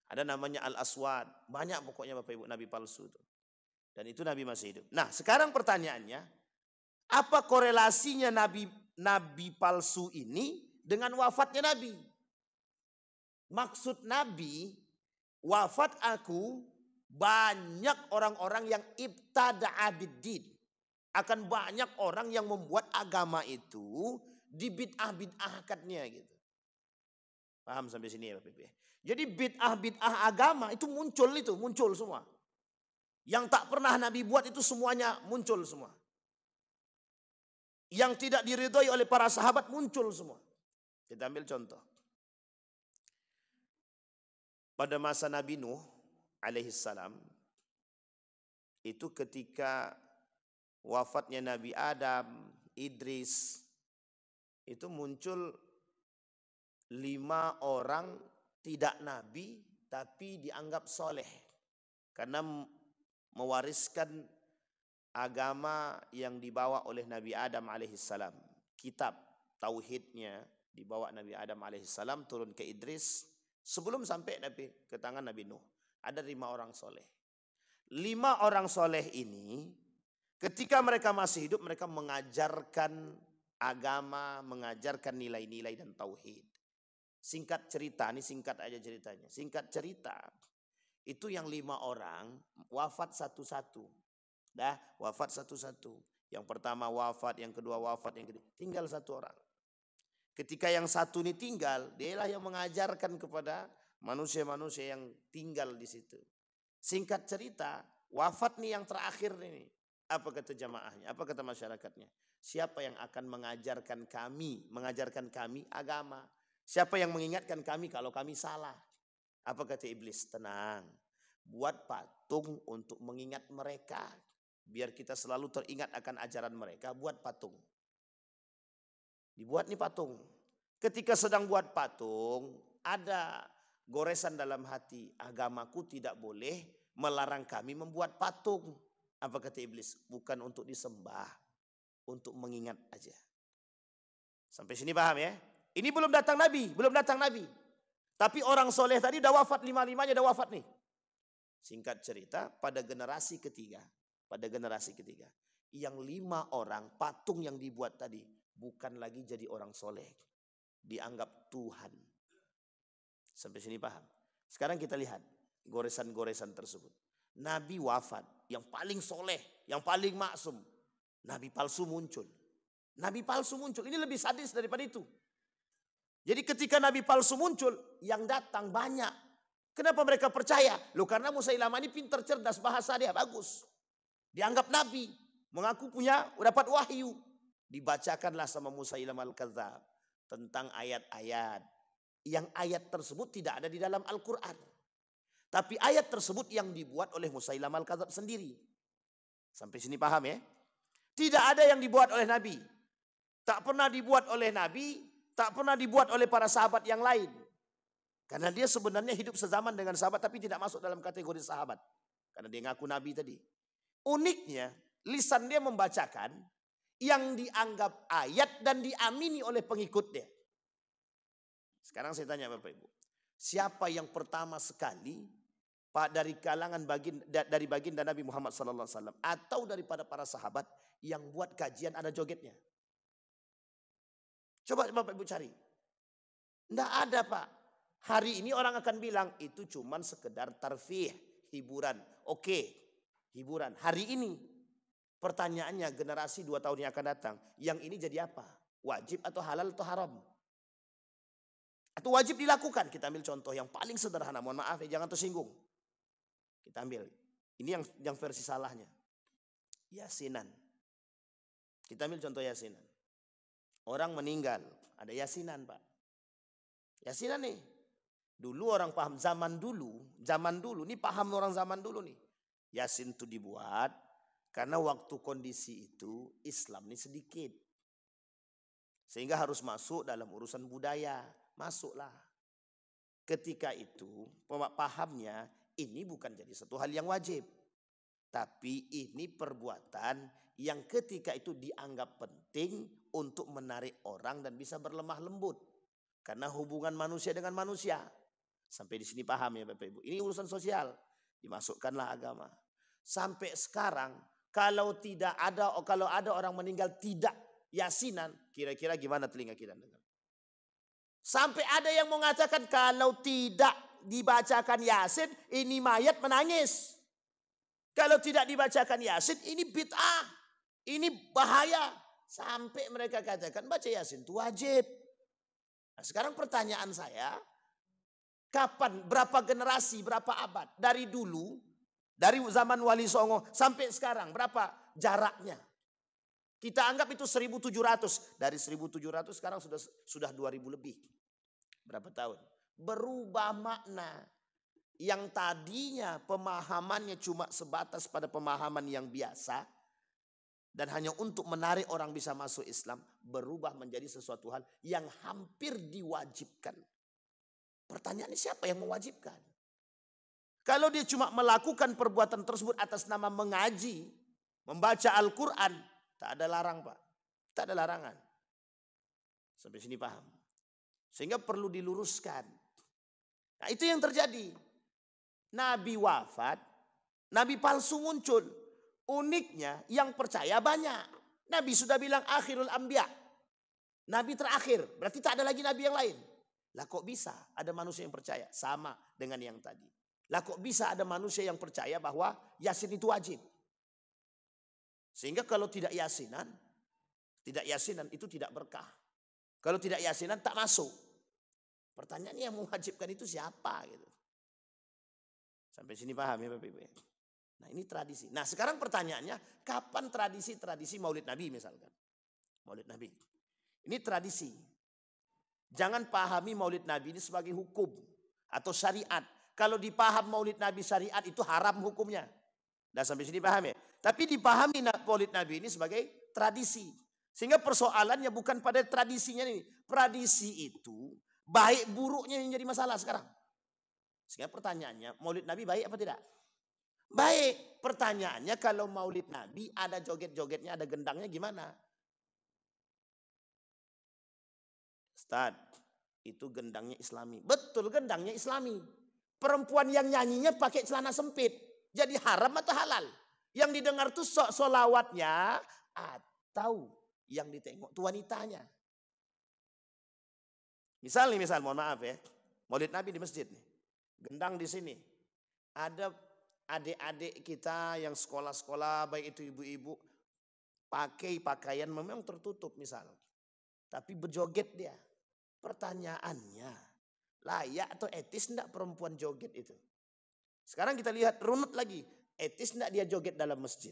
Ada namanya Al-Aswad. Banyak pokoknya Bapak Ibu nabi palsu itu. Dan itu nabi masih hidup. Nah sekarang pertanyaannya. Apa korelasinya nabi palsu ini dengan wafatnya nabi? Maksud nabi, wafat aku banyak orang-orang yang ibtada'a bid-din. Akan banyak orang yang membuat agama itu dibid'ah-bid'ahkannya gitu. Paham sampai sini ya Bapak Ibu? Jadi bid'ah agama itu muncul semua. Yang tak pernah Nabi buat itu semuanya muncul semua. Yang tidak diridhoi oleh para sahabat muncul semua. Kita ambil contoh. Pada masa Nabi Nuh alaihissalam, itu ketika wafatnya Nabi Adam, Idris, itu muncul 5 orang tidak nabi tapi dianggap soleh. Karena mewariskan agama yang dibawa oleh Nabi Adam alaihissalam. Kitab tauhidnya dibawa Nabi Adam alaihissalam turun ke Idris. Sebelum sampai ke tangan Nabi Nuh. Ada 5 orang soleh. 5 orang soleh ini ketika mereka masih hidup mereka mengajarkan agama, mengajarkan nilai-nilai dan tauhid. Singkat cerita, ini singkat aja ceritanya. Singkat cerita, itu yang 5 orang wafat satu-satu. Wafat satu-satu. Yang pertama wafat, yang kedua wafat, yang ketiga. Tinggal 1 orang. Ketika yang satu ini tinggal, dialah yang mengajarkan kepada manusia-manusia yang tinggal di situ. Singkat cerita, wafat nih yang terakhir ini. Apa kata jamaahnya? Apa kata masyarakatnya? Siapa yang akan mengajarkan kami agama? Siapa yang mengingatkan kami kalau kami salah? Apa kata iblis? Tenang. Buat patung untuk mengingat mereka. Biar kita selalu teringat akan ajaran mereka. Buat patung. Dibuat nih patung. Ketika sedang buat patung, ada goresan dalam hati. Agamaku tidak boleh melarang kami membuat patung. Apa kata iblis? Bukan untuk disembah. Untuk mengingat aja. Sampai sini paham ya? Ini belum datang Nabi. Tapi orang soleh tadi udah wafat, 5-5-nya udah wafat nih. Singkat cerita, pada generasi ketiga. Yang 5 orang patung yang dibuat tadi. Bukan lagi jadi orang soleh. Dianggap Tuhan. Sampai sini paham? Sekarang kita lihat goresan-goresan tersebut. Nabi wafat, yang paling soleh, yang paling maksum. Nabi palsu muncul. Ini lebih sadis daripada itu. Jadi ketika Nabi palsu muncul, yang datang banyak. Kenapa mereka percaya? Karena Musailamah ini pintar, cerdas, bahasa dia bagus. Dianggap Nabi, mengaku dapat wahyu. Dibacakanlah sama Musailamah al-Kadzab tentang ayat-ayat. Yang ayat tersebut tidak ada di dalam Al-Quran. Tapi ayat tersebut yang dibuat oleh Musailamah al-Kadzab sendiri. Sampai sini paham ya? Tidak ada yang dibuat oleh Nabi. Tak pernah dibuat oleh Nabi. Tak pernah dibuat oleh para sahabat yang lain. Karena dia sebenarnya hidup sezaman dengan sahabat tapi tidak masuk dalam kategori sahabat. Karena dia ngaku Nabi tadi. Uniknya, lisan dia membacakan yang dianggap ayat dan diamini oleh pengikutnya. Sekarang saya tanya Bapak Ibu. Siapa yang pertama sekali dari kalangan dari baginda Nabi Muhammad SAW atau daripada para sahabat yang buat kajian ada jogetnya? Coba Bapak Ibu cari. Tidak ada Pak. Hari ini orang akan bilang itu cuman sekedar tarfih, hiburan. Oke, hiburan. Hari ini pertanyaannya generasi 2 tahun yang akan datang. Yang ini jadi apa? Wajib atau halal atau haram? Atau wajib dilakukan? Kita ambil contoh yang paling sederhana. Mohon maaf ya, jangan tersinggung. Kita ambil. Ini yang versi salahnya. Yasinan. Kita ambil contoh yasinan. Orang meninggal, ada yasinan Pak. Yasinan nih. Dulu orang paham zaman dulu, ini paham orang zaman dulu nih. Yasin itu dibuat karena waktu kondisi itu Islam ini sedikit. Sehingga harus masuk dalam urusan budaya. Masuklah. Ketika itu pahamnya ini bukan jadi satu hal yang wajib. Tapi ini perbuatan yang ketika itu dianggap penting untuk menarik orang dan bisa berlemah lembut. Karena hubungan manusia dengan manusia. Sampai di sini paham ya Bapak Ibu. Ini urusan sosial. Dimasukkanlah agama. Sampai sekarang kalau ada orang meninggal tidak yasinan, kira-kira gimana telinga kita dengar? Sampai ada yang mengatakan kalau tidak dibacakan yasin, ini mayat menangis. Kalau tidak dibacakan yasin, ini bid'ah. Ini bahaya. Sampai mereka katakan baca yasin itu wajib. Nah, sekarang pertanyaan saya, Kapan, berapa generasi, berapa abad? Dari dulu, dari zaman Wali Songo sampai sekarang, berapa jaraknya? Kita anggap itu 1700. Dari 1700 sekarang sudah 2000 lebih. Berapa tahun? Berubah makna. Yang tadinya pemahamannya cuma sebatas pada pemahaman yang biasa dan hanya untuk menarik orang bisa masuk Islam, berubah menjadi sesuatu hal yang hampir diwajibkan. Pertanyaannya, siapa yang mewajibkan? Kalau dia cuma melakukan perbuatan tersebut atas nama mengaji, membaca Al-Quran, tak ada larang, Pak. Tak ada larangan. Sampai sini paham? Sehingga perlu diluruskan. Nah, itu yang terjadi. Nabi wafat, nabi palsu muncul. Uniknya yang percaya banyak. Nabi sudah bilang akhirul anbiya. Nabi terakhir, berarti tak ada lagi nabi yang lain. Lah kok bisa ada manusia yang percaya? Sama dengan yang tadi. Lah kok bisa ada manusia yang percaya bahwa Yasin itu wajib? Sehingga kalau tidak yasinan itu tidak berkah. Kalau tidak yasinan tak masuk. Pertanyaannya yang mewajibkan itu siapa gitu. Sampai sini paham ya Bapak Ibu ya? Nah ini tradisi. Nah sekarang pertanyaannya, kapan tradisi Maulid Nabi misalkan? Maulid Nabi. Ini tradisi. Jangan pahami Maulid Nabi ini sebagai hukum atau syariat. Kalau dipaham Maulid Nabi syariat itu haram hukumnya. Nah sampai sini paham ya? Tapi dipahami Maulid Nabi ini sebagai tradisi. Sehingga persoalannya bukan pada tradisinya ini. Tradisi itu baik buruknya yang jadi masalah sekarang. Sehingga pertanyaannya, Maulid Nabi baik apa tidak? Baik. Pertanyaannya kalau Maulid Nabi ada joget-jogetnya, ada gendangnya gimana? Ustaz, itu gendangnya Islami. Betul, gendangnya Islami. Perempuan yang nyanyinya pakai celana sempit. Jadi haram atau halal? Yang didengar tuh solawatnya atau yang ditengok tuh wanitanya. Misal mohon maaf ya. Maulid Nabi di masjid nih. Gendang di sini. Ada adik-adik kita yang sekolah-sekolah, baik itu ibu-ibu, pakai pakaian memang tertutup misal. Tapi berjoget dia. Pertanyaannya, layak atau etis enggak perempuan joget itu? Sekarang kita lihat runut lagi. Etis enggak dia joget dalam masjid?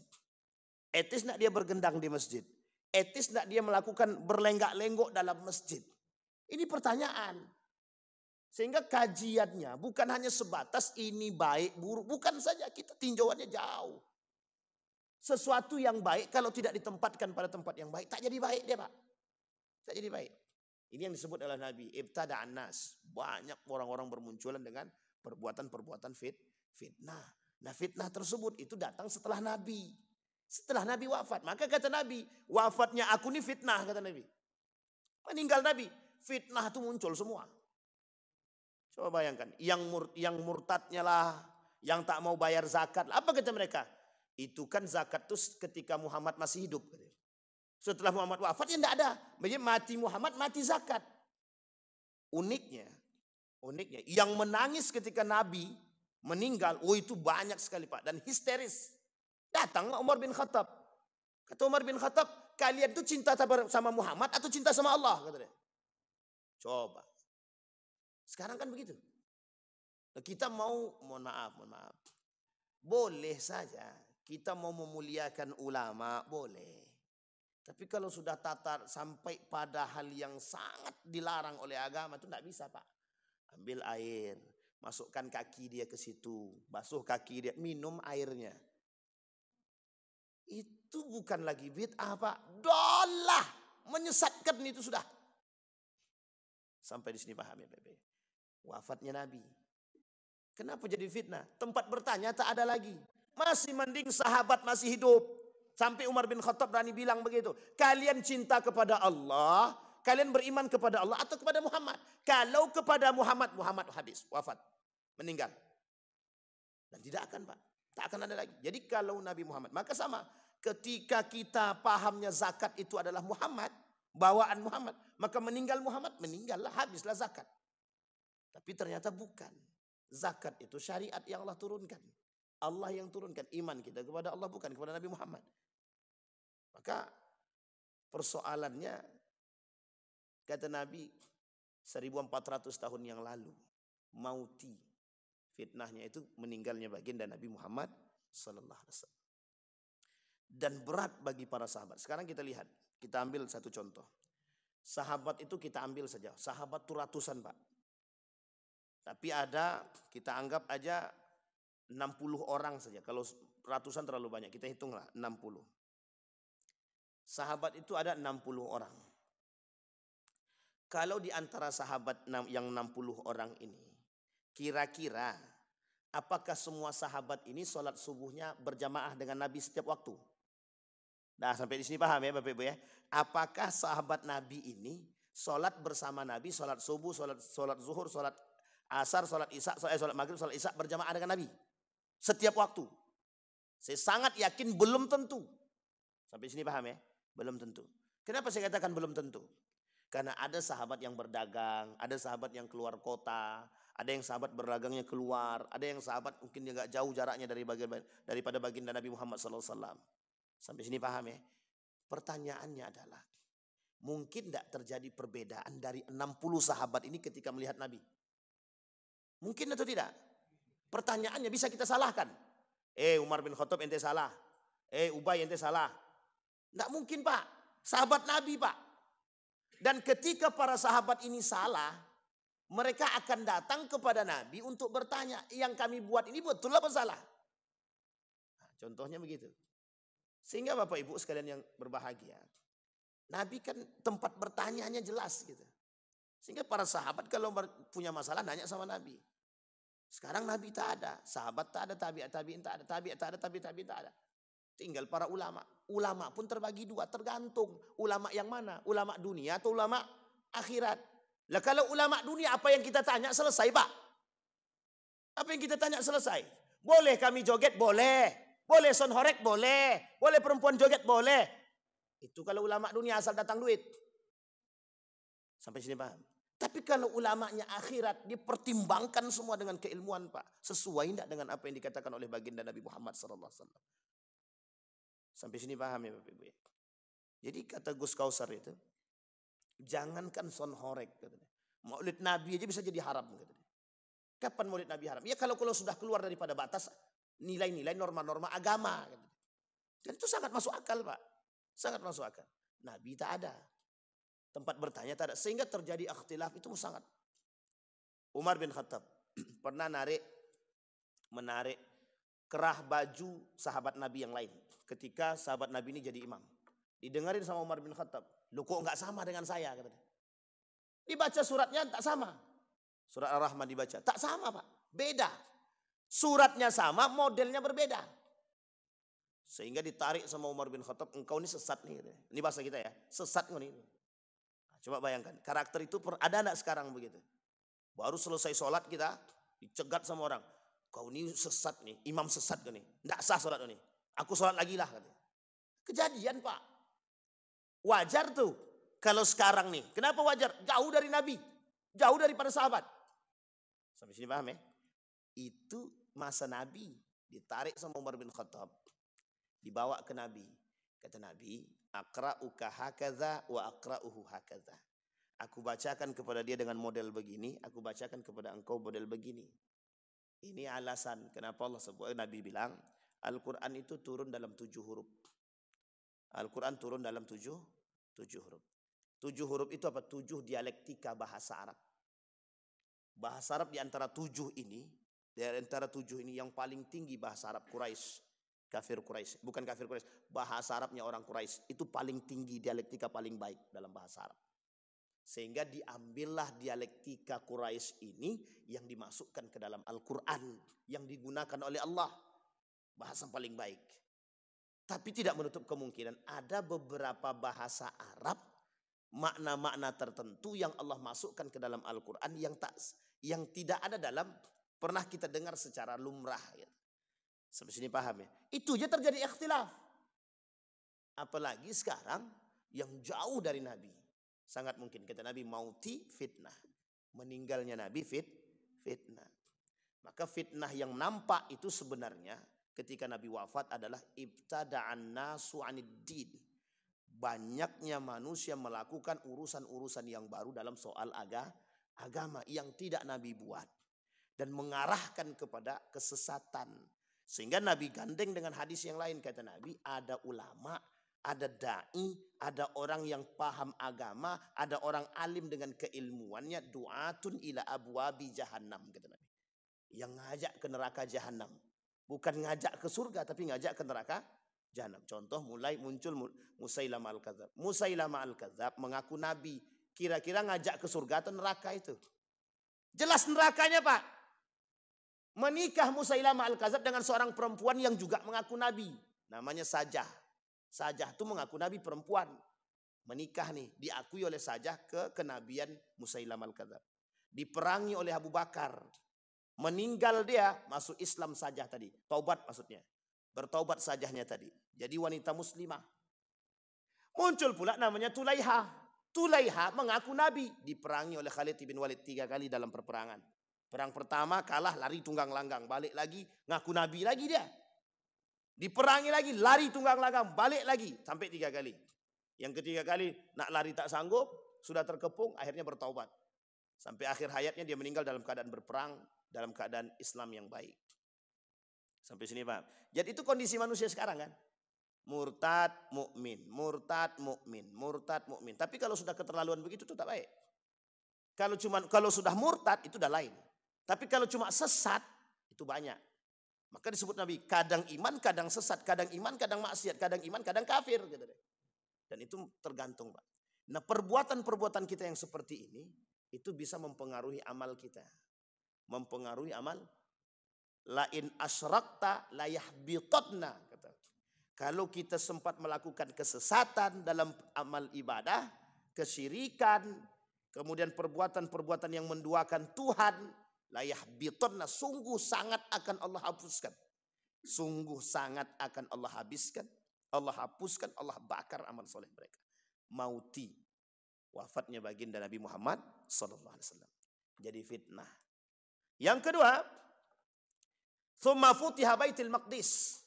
Etis enggak dia bergendang di masjid? Etis enggak dia melakukan berlenggak-lenggok dalam masjid? Ini pertanyaan. Sehingga kajiannya bukan hanya sebatas ini baik buruk. Bukan saja, kita tinjauannya jauh. Sesuatu yang baik kalau tidak ditempatkan pada tempat yang baik, tak jadi baik dia Pak. Tak jadi baik. Ini yang disebut oleh Nabi. Ibtada'an nas. Banyak orang-orang bermunculan dengan perbuatan-perbuatan fitnah. Nah fitnah tersebut itu datang setelah Nabi. Setelah Nabi wafat. Maka kata Nabi, wafatnya aku ini fitnah kata Nabi. Meninggal Nabi, fitnah itu muncul semua. Coba bayangkan, yang murtadnya lah, yang tak mau bayar zakat. Apa kata mereka? Itu kan zakat itu ketika Muhammad masih hidup. Setelah Muhammad wafat ya tidak ada. Mati Muhammad, mati zakat. Uniknya, yang menangis ketika Nabi meninggal, itu banyak sekali Pak. Dan histeris. Datang Umar bin Khattab. Kata Umar bin Khattab, kalian tuh cinta sama Muhammad atau cinta sama Allah? Kata dia. Coba. Sekarang kan begitu. Kita mohon maaf. Boleh saja kita mau memuliakan ulama, boleh. Tapi kalau sudah tatar sampai pada hal yang sangat dilarang oleh agama itu tidak bisa Pak. Ambil air, masukkan kaki dia ke situ, basuh kaki dia, minum airnya. Itu bukan lagi bid'ah Pak, dolah, menyesatkan itu sudah. Sampai di sini paham ya Bapak. Wafatnya Nabi. Kenapa jadi fitnah? Tempat bertanya tak ada lagi. Masih mending sahabat masih hidup. Sampai Umar bin Khattab berani bilang begitu. Kalian cinta kepada Allah, kalian beriman kepada Allah atau kepada Muhammad? Kalau kepada Muhammad habis, wafat, meninggal. Dan tidak akan Pak. Tak akan ada lagi. Jadi kalau Nabi Muhammad, maka sama. Ketika kita pahamnya zakat itu adalah Muhammad, bawaan Muhammad, maka meninggal Muhammad, meninggallah, habislah zakat. Tapi ternyata bukan. Zakat itu syariat yang Allah turunkan. Allah yang turunkan. Iman kita kepada Allah bukan kepada Nabi Muhammad. Maka persoalannya, kata Nabi 1400 tahun yang lalu. mauti. Fitnahnya itu meninggalnya baginda Nabi Muhammad sallallahu alaihi wasallam. Dan berat bagi para sahabat. Sekarang kita lihat, kita ambil satu contoh. Sahabat itu kita ambil saja. Sahabat itu ratusan, Pak. Tapi ada, kita anggap aja 60 orang saja. Kalau ratusan terlalu banyak, kita hitunglah 60. Sahabat itu ada 60 orang. Kalau di antara sahabat yang 60 orang ini, kira-kira apakah semua sahabat ini sholat subuhnya berjamaah dengan Nabi setiap waktu? Nah, sampai di sini paham ya Bapak Ibu ya? Apakah sahabat Nabi ini sholat bersama Nabi, sholat subuh, sholat zuhur, sholat asar, sholat isya, sholat maghrib, sholat isya berjamaah dengan Nabi setiap waktu? Saya sangat yakin belum tentu. Sampai sini paham ya? Belum tentu. Kenapa saya katakan belum tentu? Karena ada sahabat yang berdagang, ada sahabat yang keluar kota, ada yang sahabat berdagangnya keluar, ada yang sahabat mungkin agak jauh jaraknya daripada baginda Nabi Muhammad SAW. Sampai sini paham ya? Pertanyaannya adalah, mungkin tidak terjadi perbedaan dari 60 sahabat ini ketika melihat Nabi? Mungkin atau tidak? Pertanyaannya bisa kita salahkan. Umar bin Khattab ente salah. Ubay ente salah. Tidak mungkin Pak. Sahabat Nabi Pak. Dan ketika para sahabat ini salah, mereka akan datang kepada Nabi untuk bertanya, yang kami buat ini betul apa salah? Nah, contohnya begitu. Sehingga Bapak Ibu sekalian yang berbahagia, Nabi kan tempat bertanyanya jelas gitu. Sehingga para sahabat kalau punya masalah nanya sama Nabi. Sekarang Nabi tak ada, sahabat tak ada, tabi'in tak ada, tabi'in tak ada. Tinggal para ulama. Ulama pun terbagi dua, tergantung. Ulama yang mana? Ulama dunia atau ulama akhirat? Lah kalau ulama dunia apa yang kita tanya selesai Pak? Apa yang kita tanya selesai? Boleh kami joget? Boleh. Boleh son horek? Boleh. Boleh perempuan joget? Boleh. Itu kalau ulama dunia asal datang duit. Sampai sini paham? Tapi kalau ulamanya akhirat, dipertimbangkan semua dengan keilmuan Pak. Sesuai tidak dengan apa yang dikatakan oleh baginda Nabi Muhammad SAW. Sampai sini paham ya Bapak Ibu ya? Jadi kata Gus Kausar itu, jangankan son horek. Katanya. Maulid Nabi aja bisa jadi haram. Katanya. Kapan maulid Nabi haram? Ya kalau sudah keluar daripada batas nilai-nilai norma-norma agama. Katanya. Dan itu sangat masuk akal Pak. Sangat masuk akal. Nabi tak ada. Tempat bertanya tak ada. Sehingga terjadi ikhtilaf itu sangat. Umar bin Khattab pernah menarik kerah baju sahabat Nabi yang lain. Ketika sahabat Nabi ini jadi imam. Didengarin sama Umar bin Khattab. Lu kok enggak sama dengan saya? Katanya. Dibaca suratnya tak sama. Surat Ar-Rahman dibaca. Tak sama Pak. Beda. Suratnya sama, modelnya berbeda. Sehingga ditarik sama Umar bin Khattab. Engkau ini sesat nih. Katanya. Ini bahasa kita ya. Sesat nih. Nah, coba bayangkan. Karakter itu ada enggak sekarang begitu? Baru selesai sholat kita. Dicegat sama orang. Kau ini sesat nih. Imam sesat kan nih. Enggak sah sholat ini. Aku sholat lagi lah. Kejadian Pak. Wajar tuh. Kalau sekarang nih. Kenapa wajar? Jauh dari Nabi. Jauh daripada sahabat. Sampai sini paham ya? Itu masa Nabi. Ditarik sama Umar bin Khattab. Dibawa ke Nabi. Kata Nabi. Akra'uka hakadha wa akra'uhu hakadha. Aku bacakan kepada dia dengan model begini. Aku bacakan kepada engkau model begini. Ini alasan. Kenapa Allah sebut. Nabi bilang. Al-Quran itu turun dalam 7 huruf. Al-Quran turun dalam 7 huruf. 7 huruf itu apa? 7 dialektika bahasa Arab. Bahasa Arab di antara 7 ini. Di antara 7 ini yang paling tinggi bahasa Arab Quraisy. Kafir Quraisy. Bukan kafir Quraisy. Bahasa Arabnya orang Quraisy. Itu paling tinggi, dialektika paling baik dalam bahasa Arab. Sehingga diambillah dialektika Quraisy ini yang dimasukkan ke dalam Al-Quran. Yang digunakan oleh Allah. Bahasa paling baik. Tapi tidak menutup kemungkinan ada beberapa bahasa Arab makna-makna tertentu yang Allah masukkan ke dalam Al-Quran yang tidak ada dalam pernah kita dengar secara lumrah. Ya. Sampai sini paham ya? Itu aja terjadi ikhtilaf. Apalagi sekarang yang jauh dari Nabi. Sangat mungkin kata Nabi mauti fitnah. Meninggalnya Nabi fitnah. Maka fitnah yang nampak itu sebenarnya ketika Nabi wafat adalah ibtada'an nasu 'anid din. Banyaknya manusia melakukan urusan-urusan yang baru dalam soal agama yang tidak Nabi buat. dan mengarahkan kepada kesesatan. Sehingga Nabi gandeng dengan hadis yang lain, kata Nabi, ada ulama, ada dai, ada orang yang paham agama, ada orang alim dengan keilmuannya, du'atun ila abwabi jahannam, kata Nabi. Yang ngajak ke neraka jahannam. Bukan ngajak ke surga, tapi ngajak ke neraka jahannam. Contoh, mulai muncul Musailamah al-Kadzab. Musailamah al-Kadzab mengaku nabi. Kira-kira ngajak ke surga atau neraka itu? Jelas nerakanya, Pak. Menikah Musailamah al-Kadzab dengan seorang perempuan yang juga mengaku nabi. Namanya Sajah. Sajah itu mengaku nabi perempuan. Menikah nih, diakui oleh Sajah kenabian Musailamah al-Kadzab. Diperangi oleh Abu Bakar. Meninggal dia, masuk Islam Sajah tadi. Taubat maksudnya. Bertaubat Sajahnya tadi. Jadi wanita muslimah. Muncul pula namanya Tulaiha. Tulaiha mengaku nabi. Diperangi oleh Khalid bin Walid 3 kali dalam perperangan. Perang pertama kalah, lari tunggang langgang. Balik lagi, ngaku nabi lagi dia. Diperangi lagi, lari tunggang langgang. Balik lagi, sampai 3 kali. Yang ketiga kali, nak lari tak sanggup, sudah terkepung, akhirnya bertaubat. Sampai akhir hayatnya dia meninggal dalam keadaan berperang, dalam keadaan Islam yang baik. Sampai sini paham? Jadi itu kondisi manusia sekarang kan. Murtad, mukmin, murtad, mukmin, murtad, mukmin. Tapi kalau sudah keterlaluan begitu itu tak baik. Kalau sudah murtad itu udah lain. Tapi kalau cuma sesat, itu banyak. Maka disebut Nabi, kadang iman, kadang sesat. Kadang iman, kadang maksiat. Kadang iman, kadang kafir. Dan itu tergantung, Pak. Nah, perbuatan-perbuatan kita yang seperti ini, itu bisa mempengaruhi amal kita. Mempengaruhi amal. Lain asyrakta layahbitotna. Kalau kita sempat melakukan kesesatan dalam amal ibadah, kesyirikan, kemudian perbuatan-perbuatan yang menduakan Tuhan, layahbitonna, sungguh sangat akan Allah hapuskan. Sungguh sangat akan Allah habiskan. Allah hapuskan, Allah bakar amal soleh mereka. Mauti. Wafatnya baginda Nabi Muhammad SAW. Jadi fitnah. Yang kedua, thumma futiha baitul maqdis.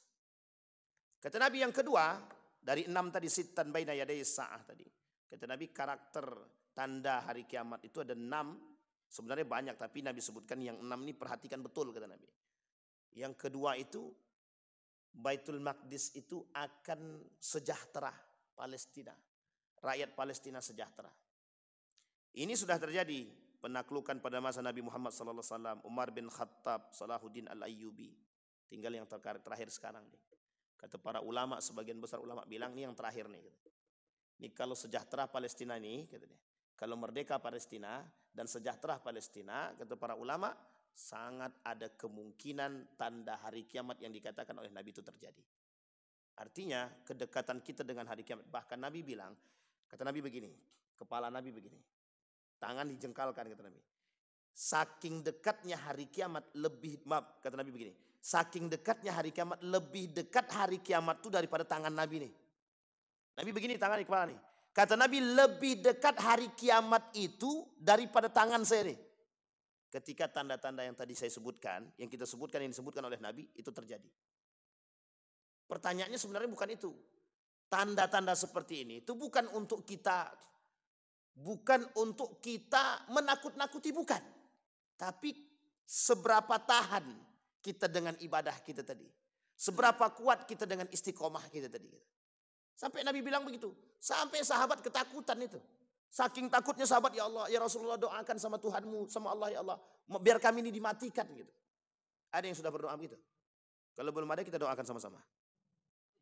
Kata Nabi yang kedua, dari 6 tadi, sittan baina yaday sa'ah tadi. Kata Nabi karakter tanda hari kiamat itu ada 6. Sebenarnya banyak, tapi Nabi sebutkan yang 6 ini perhatikan betul, kata Nabi. Yang kedua itu, Baitul Maqdis itu akan sejahtera Palestina. Rakyat Palestina sejahtera. Ini sudah terjadi penaklukan pada masa Nabi Muhammad SAW, Umar bin Khattab, Salahuddin Al-Ayyubi. Tinggal yang terakhir sekarang nih. Kata para ulama, sebagian besar ulama bilang ini yang terakhir nih. Ini kalau sejahtera Palestina nih, katanya. Kalau merdeka Palestina dan sejahtera Palestina, kata para ulama, sangat ada kemungkinan tanda hari kiamat yang dikatakan oleh Nabi itu terjadi. Artinya kedekatan kita dengan hari kiamat. Bahkan Nabi bilang, kata Nabi begini, kepala Nabi begini, tangan dijengkalkan, kata Nabi. Saking dekatnya hari kiamat kata Nabi begini, saking dekatnya hari kiamat, lebih dekat hari kiamat itu daripada tangan Nabi nih. Nabi begini tangan di kepala nih. Kata Nabi, lebih dekat hari kiamat itu daripada tangan saya nih. Ketika tanda-tanda yang tadi saya sebutkan, yang kita sebutkan, yang disebutkan oleh Nabi, itu terjadi. Pertanyaannya sebenarnya bukan itu. Tanda-tanda seperti ini itu bukan untuk kita menakut-nakuti, bukan. Tapi seberapa tahan kita dengan ibadah kita tadi. Seberapa kuat kita dengan istiqomah kita tadi. Sampai Nabi bilang begitu. Sampai sahabat ketakutan itu. Saking takutnya sahabat, ya Allah, ya Rasulullah, doakan sama Tuhanmu, sama Allah, ya Allah, biar kami ini dimatikan gitu. Ada yang sudah berdoa begitu? Kalau belum ada, kita doakan sama-sama.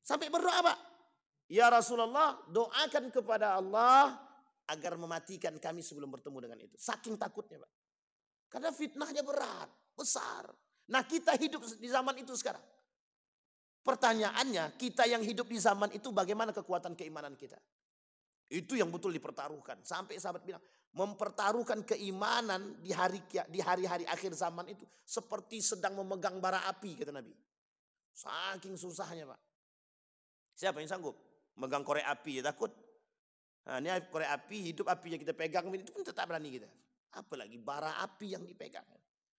Sampai berdoa, Pak. Ya Rasulullah, doakan kepada Allah agar mematikan kami sebelum bertemu dengan itu. Saking takutnya, Pak. Karena fitnahnya berat, besar. Nah, kita hidup di zaman itu sekarang. Pertanyaannya, kita yang hidup di zaman itu bagaimana kekuatan keimanan kita? Itu yang betul dipertaruhkan. Sampai sahabat bilang, mempertaruhkan keimanan di hari-hari akhir zaman itu seperti sedang memegang bara api, kata Nabi. Saking susahnya, Pak. Siapa yang sanggup megang korek api, ya takut? Nah, ini korek api, hidup api yang kita pegang itu pun tetap berani kita. Apalagi bara api yang dipegang.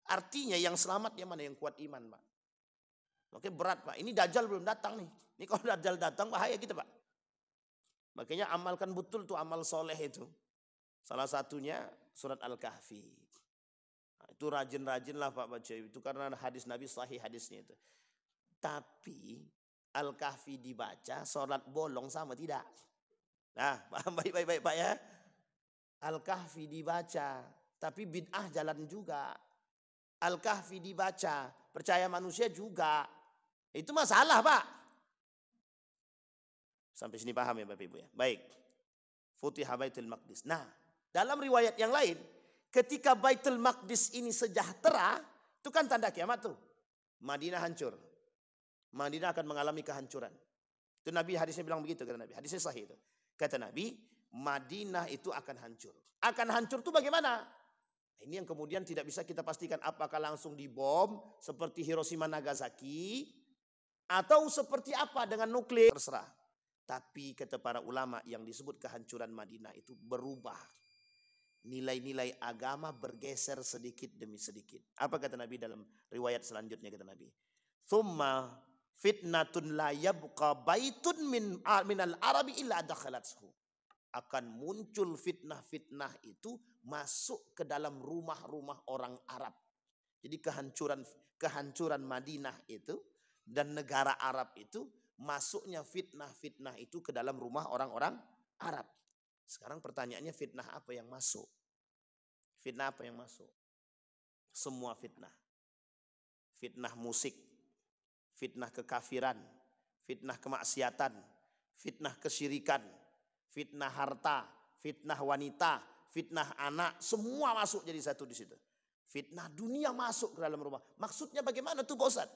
Artinya yang selamat yang mana? Yang kuat iman, Pak. Makanya berat, Pak. Ini Dajjal belum datang nih. Ini kalau Dajjal datang bahaya kita, Pak. Makanya amalkan betul tuh amal soleh itu. Salah satunya surat Al-Kahfi. Nah, Itu rajin-rajinlah Pak baca itu karena hadis Nabi sahih hadisnya itu. Tapi Al-Kahfi dibaca, sholat bolong sama tidak? Nah, paham baik-baik Pak ya. Al-Kahfi dibaca, tapi bid'ah jalan juga. Al-Kahfi dibaca, percaya manusia juga. Itu masalah Pak. Sampai sini paham ya Bapak Ibu ya. Baik. Futiha Baitul Maqdis. Nah, dalam riwayat yang lain, ketika Baitul Maqdis ini sejahtera, itu kan tanda kiamat tuh. Madinah hancur. Madinah akan mengalami kehancuran. Itu Nabi hadisnya bilang begitu kata Nabi. Hadisnya sahih itu. Kata Nabi, Madinah itu akan hancur. Akan hancur itu bagaimana? Ini yang kemudian tidak bisa kita pastikan apakah langsung dibom seperti Hiroshima Nagasaki atau seperti apa dengan nuklir, terserah. Tapi kata para ulama yang disebut kehancuran Madinah itu berubah. Nilai-nilai agama bergeser sedikit demi sedikit. Apa kata Nabi dalam riwayat selanjutnya kata Nabi? Thumma fitnatun la yabqa baitun minal arabi illa dakhalathu. Akan muncul fitnah-fitnah itu masuk ke dalam rumah-rumah orang Arab. Jadi kehancuran Madinah itu dan negara Arab itu masuknya fitnah-fitnah itu ke dalam rumah orang-orang Arab. Sekarang pertanyaannya fitnah apa yang masuk? Fitnah apa yang masuk? Semua fitnah. Fitnah musik, fitnah kekafiran, fitnah kemaksiatan, fitnah kesyirikan, fitnah harta, fitnah wanita, fitnah anak, semua masuk jadi satu di situ. Fitnah dunia masuk ke dalam rumah. Maksudnya bagaimana tuh Pak Ustadz?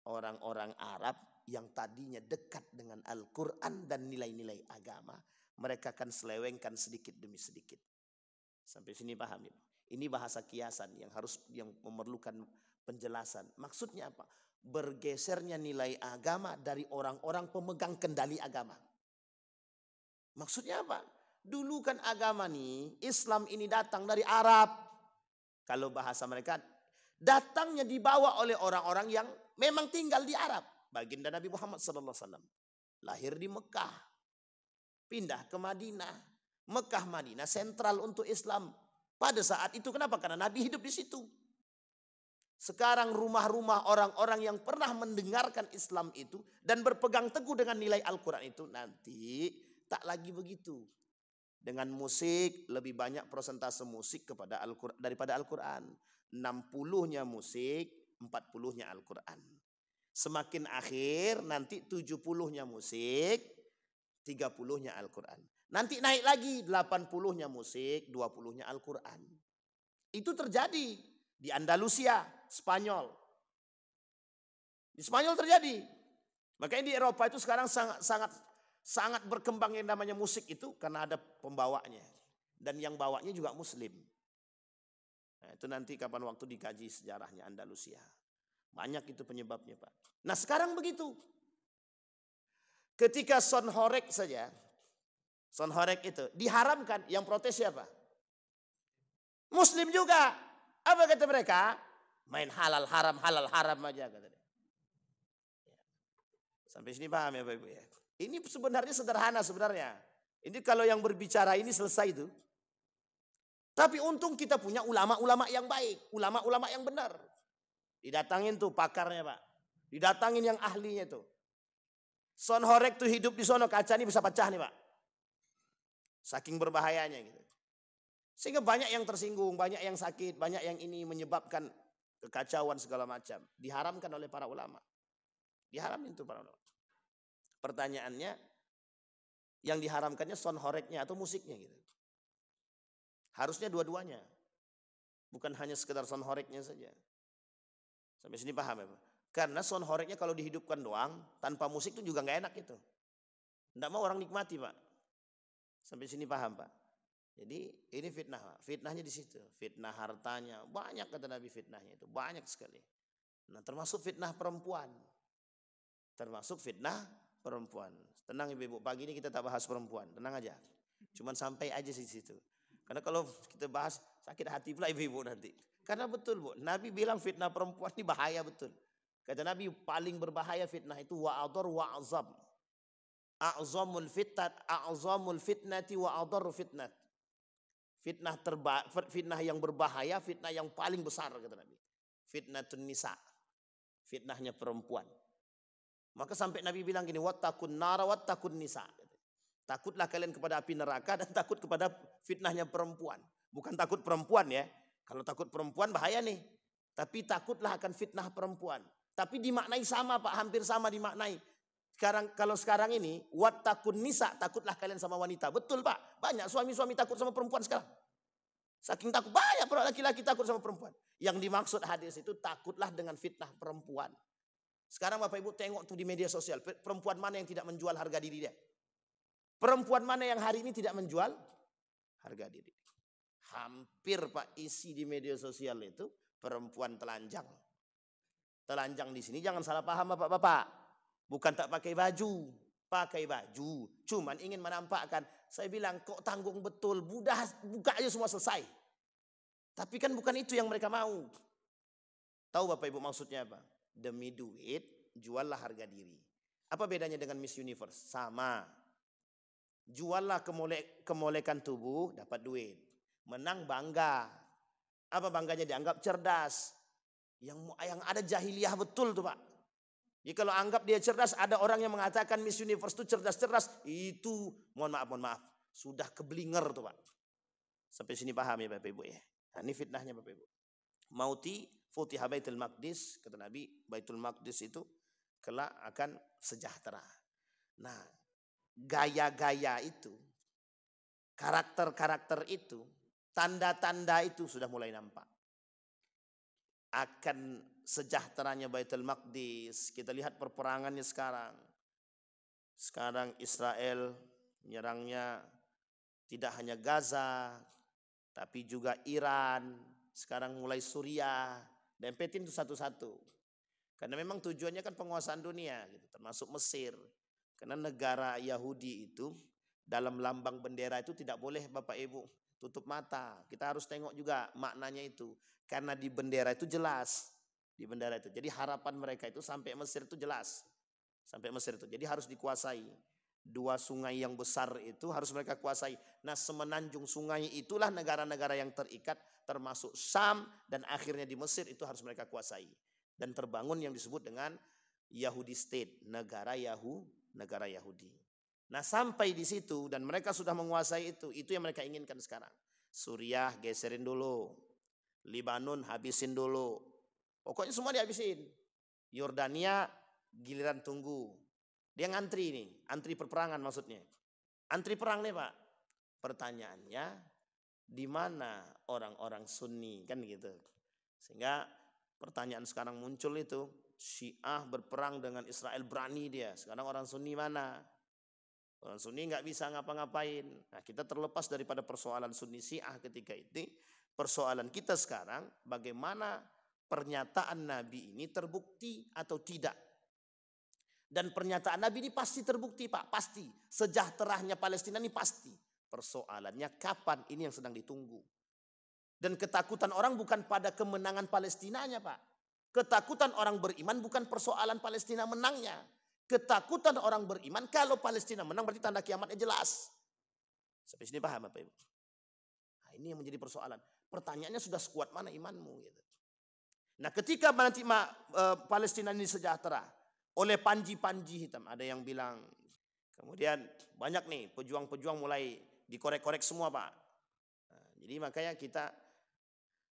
Orang-orang Arab yang tadinya dekat dengan Al-Quran dan nilai-nilai agama, mereka akan selewengkan sedikit demi sedikit. Sampai sini paham ya? Ini bahasa kiasan yang memerlukan penjelasan. Maksudnya apa? Bergesernya nilai agama dari orang-orang pemegang kendali agama. Maksudnya apa? Dulu kan agama nih, Islam ini datang dari Arab. Kalau bahasa mereka, datangnya dibawa oleh orang-orang yang memang tinggal di Arab. Baginda Nabi Muhammad SAW. Lahir di Mekah. Pindah ke Madinah. Mekah Madinah sentral untuk Islam. Pada saat itu kenapa? Karena Nabi hidup di situ. Sekarang rumah-rumah orang-orang yang pernah mendengarkan Islam itu dan berpegang teguh dengan nilai Al-Quran itu nanti tak lagi begitu. Dengan musik lebih banyak persentase musik kepada Al-Quran daripada Al-Quran. 60-nya musik, 40-nya Al-Quran. Semakin akhir nanti 70-nya musik, 30-nya Al-Quran. Nanti naik lagi 80-nya musik, 20-nya Al-Quran. Itu terjadi di Andalusia, Spanyol. Di Spanyol terjadi. Makanya di Eropa itu sekarang sangat berkembang yang namanya musik itu karena ada pembawanya. Dan yang bawanya juga muslim. Nah, itu nanti kapan waktu dikaji sejarahnya Andalusia. Banyak itu penyebabnya Pak. Nah sekarang begitu. Ketika Sonhorek saja. Sonhorek itu diharamkan. Yang protes siapa? Muslim juga. Apa kata mereka? Main halal haram aja kata dia. Sampai sini paham ya Bapak Ibu ya. Ini sebenarnya sederhana sebenarnya. Ini kalau yang berbicara ini selesai itu. Tapi untung kita punya ulama-ulama yang baik. Ulama-ulama yang benar. Didatangin tuh pakarnya Pak. Didatangin yang ahlinya tuh. Sonhorek tuh hidup di sono kaca ini bisa pecah nih Pak. Saking berbahayanya gitu. Sehingga banyak yang tersinggung, banyak yang sakit, banyak yang ini menyebabkan kekacauan segala macam. Diharamkan oleh para ulama. Diharamin tuh para ulama. Pertanyaannya, yang diharamkannya sonhoreknya atau musiknya gitu. Harusnya dua-duanya. Bukan hanya sekedar sonhoreknya saja. Sampai sini paham ya Pak? Karena sonhoreknya kalau dihidupkan doang, tanpa musik itu juga gak enak gitu. Tidak mau orang nikmati Pak. Sampai sini paham Pak? Jadi ini fitnah Pak. Fitnahnya di situ. Fitnah hartanya. Banyak kata Nabi fitnahnya itu. Banyak sekali. Nah termasuk fitnah perempuan. Termasuk fitnah perempuan. Tenang ibu-ibu. Pagi ini kita tak bahas perempuan. Tenang aja. Cuman sampai aja di situ. Karena kalau kita bahas sakit hati pula ibu-ibu nanti. Karena betul Bu. Nabi bilang fitnah perempuan ini bahaya betul. Kata Nabi paling berbahaya fitnah itu wa'adhar wa'azam. A'zamul fitnati wa'adharu fitnat. Fitnah yang berbahaya, fitnah yang paling besar kata Nabi. Fitnatun nisa. Fitnahnya perempuan. Maka sampai Nabi bilang gini, wattaqun nara wattaqun nisa. Takutlah kalian kepada api neraka dan takut kepada fitnahnya perempuan. Bukan takut perempuan ya. Kalau takut perempuan bahaya nih. Tapi takutlah akan fitnah perempuan. Tapi dimaknai sama Pak, hampir sama dimaknai. Kalau sekarang ini, wattaqun nisa, takutlah kalian sama wanita. Betul Pak, banyak suami-suami takut sama perempuan sekarang. Saking takut, banyak laki-laki takut sama perempuan. Yang dimaksud hadis itu takutlah dengan fitnah perempuan. Sekarang Bapak Ibu tengok tuh di media sosial, perempuan mana yang tidak menjual harga diri dia? Perempuan mana yang hari ini tidak menjual harga diri? Hampir Pak isi di media sosial itu perempuan telanjang. Telanjang di sini jangan salah paham Bapak-bapak. Bukan tak pakai baju, pakai baju. Cuman ingin menampakkan, saya bilang kok tanggung betul, buka aja semua selesai. Tapi kan bukan itu yang mereka mau. Tahu Bapak Ibu maksudnya apa? Demi duit, juallah harga diri. Apa bedanya dengan Miss Universe? Sama. Juallah kemolekan tubuh, dapat duit. Menang bangga. Apa bangganya? Dianggap cerdas. Yang ada jahiliyah betul tuh Pak. Jadi kalau anggap dia cerdas, ada orang yang mengatakan Miss Universe itu cerdas-cerdas. Itu mohon maaf. Sudah keblinger tuh Pak. Sampai sini paham ya Bapak Ibu ya. Nah, ini fitnahnya Bapak Ibu. Mauti futiha Baitul Maqdis. Kata Nabi, Baitul Maqdis itu kelak akan sejahtera. Nah, gaya-gaya itu, karakter-karakter itu, tanda-tanda itu sudah mulai nampak. Akan sejahteranya Baitul Maqdis. Kita lihat perperangannya sekarang. Sekarang Israel menyerangnya tidak hanya Gaza, tapi juga Iran. Sekarang mulai Suriah. Dempetin itu satu-satu. Karena memang tujuannya kan penguasaan dunia, gitu, termasuk Mesir. Karena negara Yahudi itu dalam lambang bendera itu tidak boleh Bapak Ibu tutup mata. Kita harus tengok juga maknanya itu. Karena di bendera itu jelas. Di bendera itu. Jadi harapan mereka itu sampai Mesir itu jelas. Sampai Mesir itu. Jadi harus dikuasai. Dua sungai yang besar itu harus mereka kuasai. Nah semenanjung sungai itulah negara-negara yang terikat. Termasuk Syam dan akhirnya di Mesir itu harus mereka kuasai. Dan terbangun yang disebut dengan Yahudi State. Negara Yahudi. Nah sampai di situ dan mereka sudah menguasai itu yang mereka inginkan sekarang. Suriah geserin dulu, Libanon habisin dulu, pokoknya semua dihabisin. Yordania giliran tunggu, dia ngantri nih, antri perperangan maksudnya. Antri perang nih Pak. Pertanyaannya di mana orang-orang Sunni kan gitu. Sehingga pertanyaan sekarang muncul itu, Syiah berperang dengan Israel berani dia. Sekarang orang Sunni mana? Orang Sunni nggak bisa ngapa-ngapain. Nah kita terlepas daripada persoalan Sunni Syiah ketika itu. Persoalan kita sekarang bagaimana pernyataan Nabi ini terbukti atau tidak. Dan pernyataan Nabi ini pasti terbukti Pak. Pasti. Sejahteranya Palestina ini pasti. Persoalannya kapan, ini yang sedang ditunggu. Dan ketakutan orang bukan pada kemenangan Palestinanya Pak. Ketakutan orang beriman bukan persoalan Palestina menangnya. Ketakutan orang beriman kalau Palestina menang berarti tanda kiamatnya jelas. Sampai sini paham Bapak Ibu? Nah, ini yang menjadi persoalan. Pertanyaannya sudah sekuat mana imanmu gitu. Nah ketika nanti Palestina ini sejahtera oleh panji-panji hitam. Ada yang bilang. Kemudian banyak nih pejuang-pejuang mulai dikorek-korek semua Pak. Nah, jadi makanya kita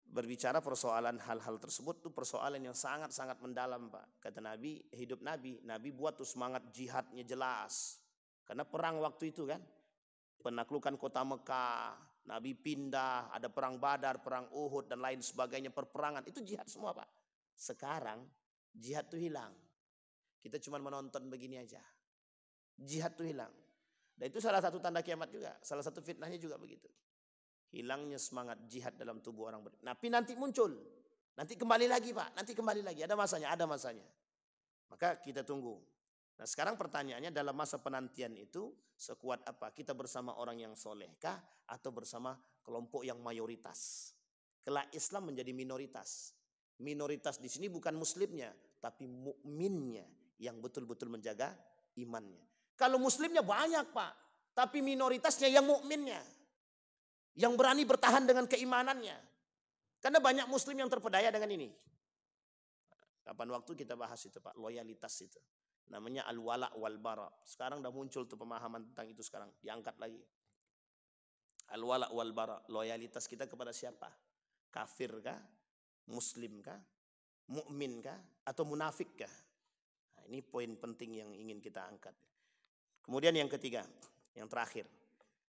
berbicara persoalan hal-hal tersebut tuh persoalan yang sangat-sangat mendalam Pak. Kata Nabi, hidup Nabi buat tuh semangat jihadnya jelas. Karena perang waktu itu kan, penaklukan kota Mekah, Nabi pindah, ada perang Badar, perang Uhud dan lain sebagainya, perperangan. Itu jihad semua Pak. Sekarang jihad tuh hilang. Kita cuma menonton begini aja. Jihad tuh hilang. Dan itu salah satu tanda kiamat juga. Salah satu fitnahnya juga begitu. Hilangnya semangat jihad dalam tubuh orang beriman. Tapi nanti muncul. Nanti kembali lagi Pak. Nanti kembali lagi. Ada masanya. Maka kita tunggu. Nah sekarang pertanyaannya dalam masa penantian itu sekuat apa? Kita bersama orang yang solehkah atau bersama kelompok yang mayoritas? Kelak Islam menjadi minoritas. Minoritas di sini bukan muslimnya. Tapi mukminnya yang betul-betul menjaga imannya. Kalau muslimnya banyak Pak. Tapi minoritasnya yang mukminnya. yang berani bertahan dengan keimanannya. Karena banyak muslim yang terpedaya dengan ini. Kapan waktu kita bahas itu Pak, loyalitas itu. Namanya al-wala wal bara. Sekarang udah muncul tuh pemahaman tentang itu sekarang, diangkat lagi. Al-wala wal bara, loyalitas kita kepada siapa? Kafir kah? Muslim kah? Mukmin kah? Atau munafik kah? Nah, ini poin penting yang ingin kita angkat. Kemudian yang ketiga, yang terakhir.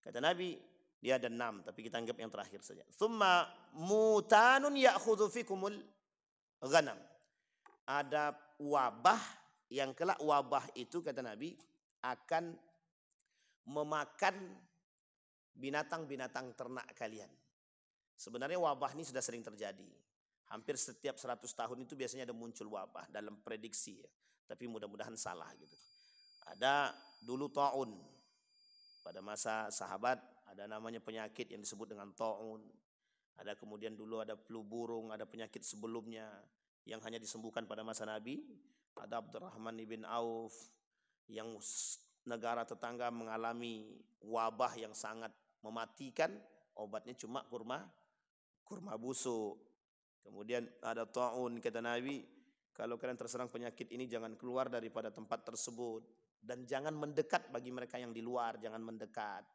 Kata Nabi, dia ada 6, tapi kita anggap yang terakhir saja. Tsumma mutanun ya'khudhu fikumul ghanam. Ada wabah yang kelak wabah itu kata Nabi akan memakan binatang-binatang ternak kalian. Sebenarnya wabah ini sudah sering terjadi. Hampir setiap 100 tahun itu biasanya ada muncul wabah dalam prediksi ya. Tapi mudah-mudahan salah gitu. Ada dulu taun. Pada masa sahabat ada namanya penyakit yang disebut dengan taun. Ada kemudian dulu ada flu burung, ada penyakit sebelumnya yang hanya disembuhkan pada masa Nabi. Ada Abdurrahman ibn Auf yang negara tetangga mengalami wabah yang sangat mematikan, obatnya cuma kurma busuk. Kemudian ada taun, kata Nabi, kalau kalian terserang penyakit ini jangan keluar daripada tempat tersebut dan jangan mendekat bagi mereka yang di luar, jangan mendekat.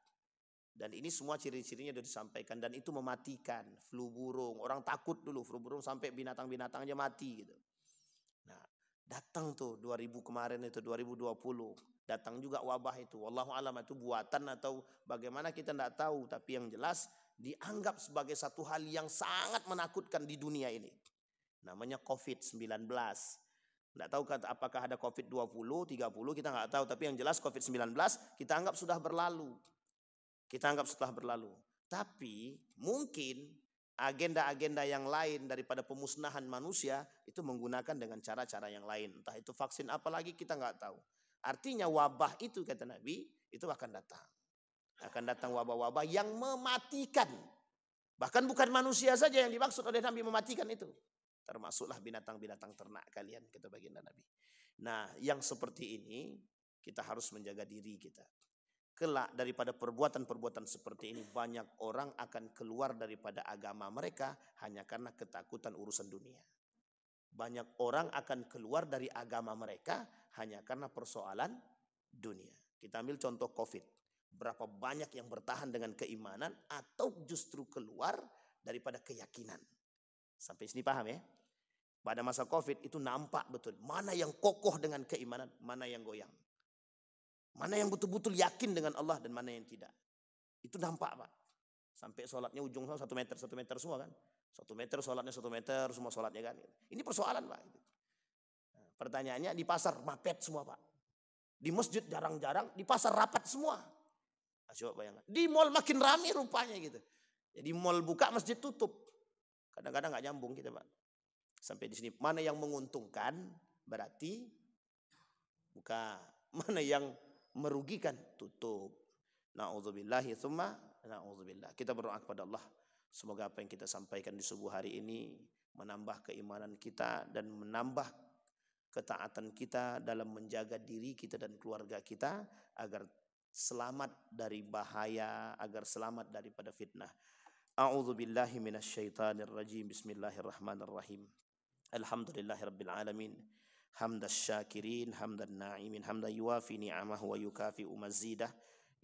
Dan ini semua ciri-cirinya sudah disampaikan dan itu mematikan. Flu burung, orang takut dulu flu burung sampai binatang-binatang aja mati gitu. Nah, datang tuh 2000 kemarin itu 2020, datang juga wabah itu. Wallahu alam itu buatan atau bagaimana kita tidak tahu, tapi yang jelas dianggap sebagai satu hal yang sangat menakutkan di dunia ini. Namanya COVID-19. Tidak tahu apakah ada COVID-20, 30, kita nggak tahu. Tapi yang jelas COVID-19 kita anggap sudah berlalu. Kita anggap setelah berlalu. Tapi mungkin agenda-agenda yang lain daripada pemusnahan manusia itu menggunakan dengan cara-cara yang lain. Entah itu vaksin apalagi kita nggak tahu. Artinya wabah itu kata Nabi itu akan datang. Akan datang wabah-wabah yang mematikan. Bahkan bukan manusia saja yang dimaksud oleh Nabi mematikan itu. Termasuklah binatang-binatang ternak kalian, kata baginda Nabi. Nah, yang seperti ini kita harus menjaga diri kita. Kelak daripada perbuatan-perbuatan seperti ini banyak orang akan keluar daripada agama mereka hanya karena ketakutan urusan dunia. Banyak orang akan keluar dari agama mereka hanya karena persoalan dunia. Kita ambil contoh COVID. Berapa banyak yang bertahan dengan keimanan atau justru keluar daripada keyakinan. Sampai sini paham ya? Pada masa COVID itu nampak betul mana yang kokoh dengan keimanan, mana yang goyang. Mana yang betul-betul yakin dengan Allah dan mana yang tidak. Itu nampak Pak. Sampai sholatnya ujung 1 meter semua kan. 1 meter sholatnya 1 meter semua sholatnya kan. Ini persoalan Pak. Nah, pertanyaannya di pasar mapet semua Pak. Di masjid jarang-jarang, di pasar rapat semua. Nah, coba bayangkan. Di mall makin ramai rupanya gitu. Jadi mall buka masjid tutup. Kadang-kadang nggak nyambung kita Pak. Sampai di sini mana yang menguntungkan berarti buka, mana yang merugikan tutup. Na'udzubillahi tsumma na'udzubillah. Kita berdoa kepada Allah semoga apa yang kita sampaikan di subuh hari ini menambah keimanan kita dan menambah ketaatan kita dalam menjaga diri kita dan keluarga kita agar selamat dari bahaya, agar selamat daripada fitnah. A'udzubillahi minasyaitonirrajim. Bismillahirrahmanirrahim. Alhamdulillahirabbil alamin. Hamdas syakirin, hamdan na'imin, hamdan yuwafi ni'amahu wa yukafi'u mazidah.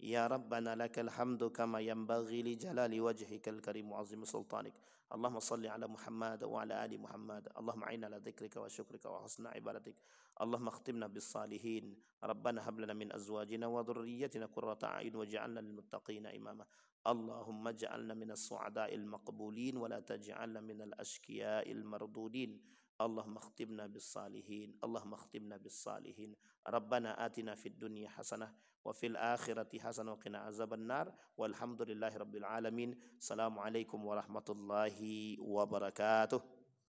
Ya Rabbana lakal hamdu kama yanbaghi li jalali wajhikal karim wa azim sultanik. Allahumma salli ala Muhammad wa ala ali Muhammad. Allahumma a'inna ala dhikrika wa syukrika wa husna ibadatik. Allahumma akhtimna bis salihin. Rabbana hab lana min azwajina wa dhurriyyatina qurrata a'yun waj'alna lil muttaqina imama. Allahumma ij'alna minas su'ada'il maqbulin wa la taj'alna minal ashqiya'il mardudin. Allahumma akhtimna bis salihin. Allahumma akhtimna bis salihin. Rabbana atina fid dunya hasanah wa fil akhirati hasanah wa qina azaban nar. Walhamdulillahi rabbil alamin. Assalamualaikum warahmatullahi wabarakatuh.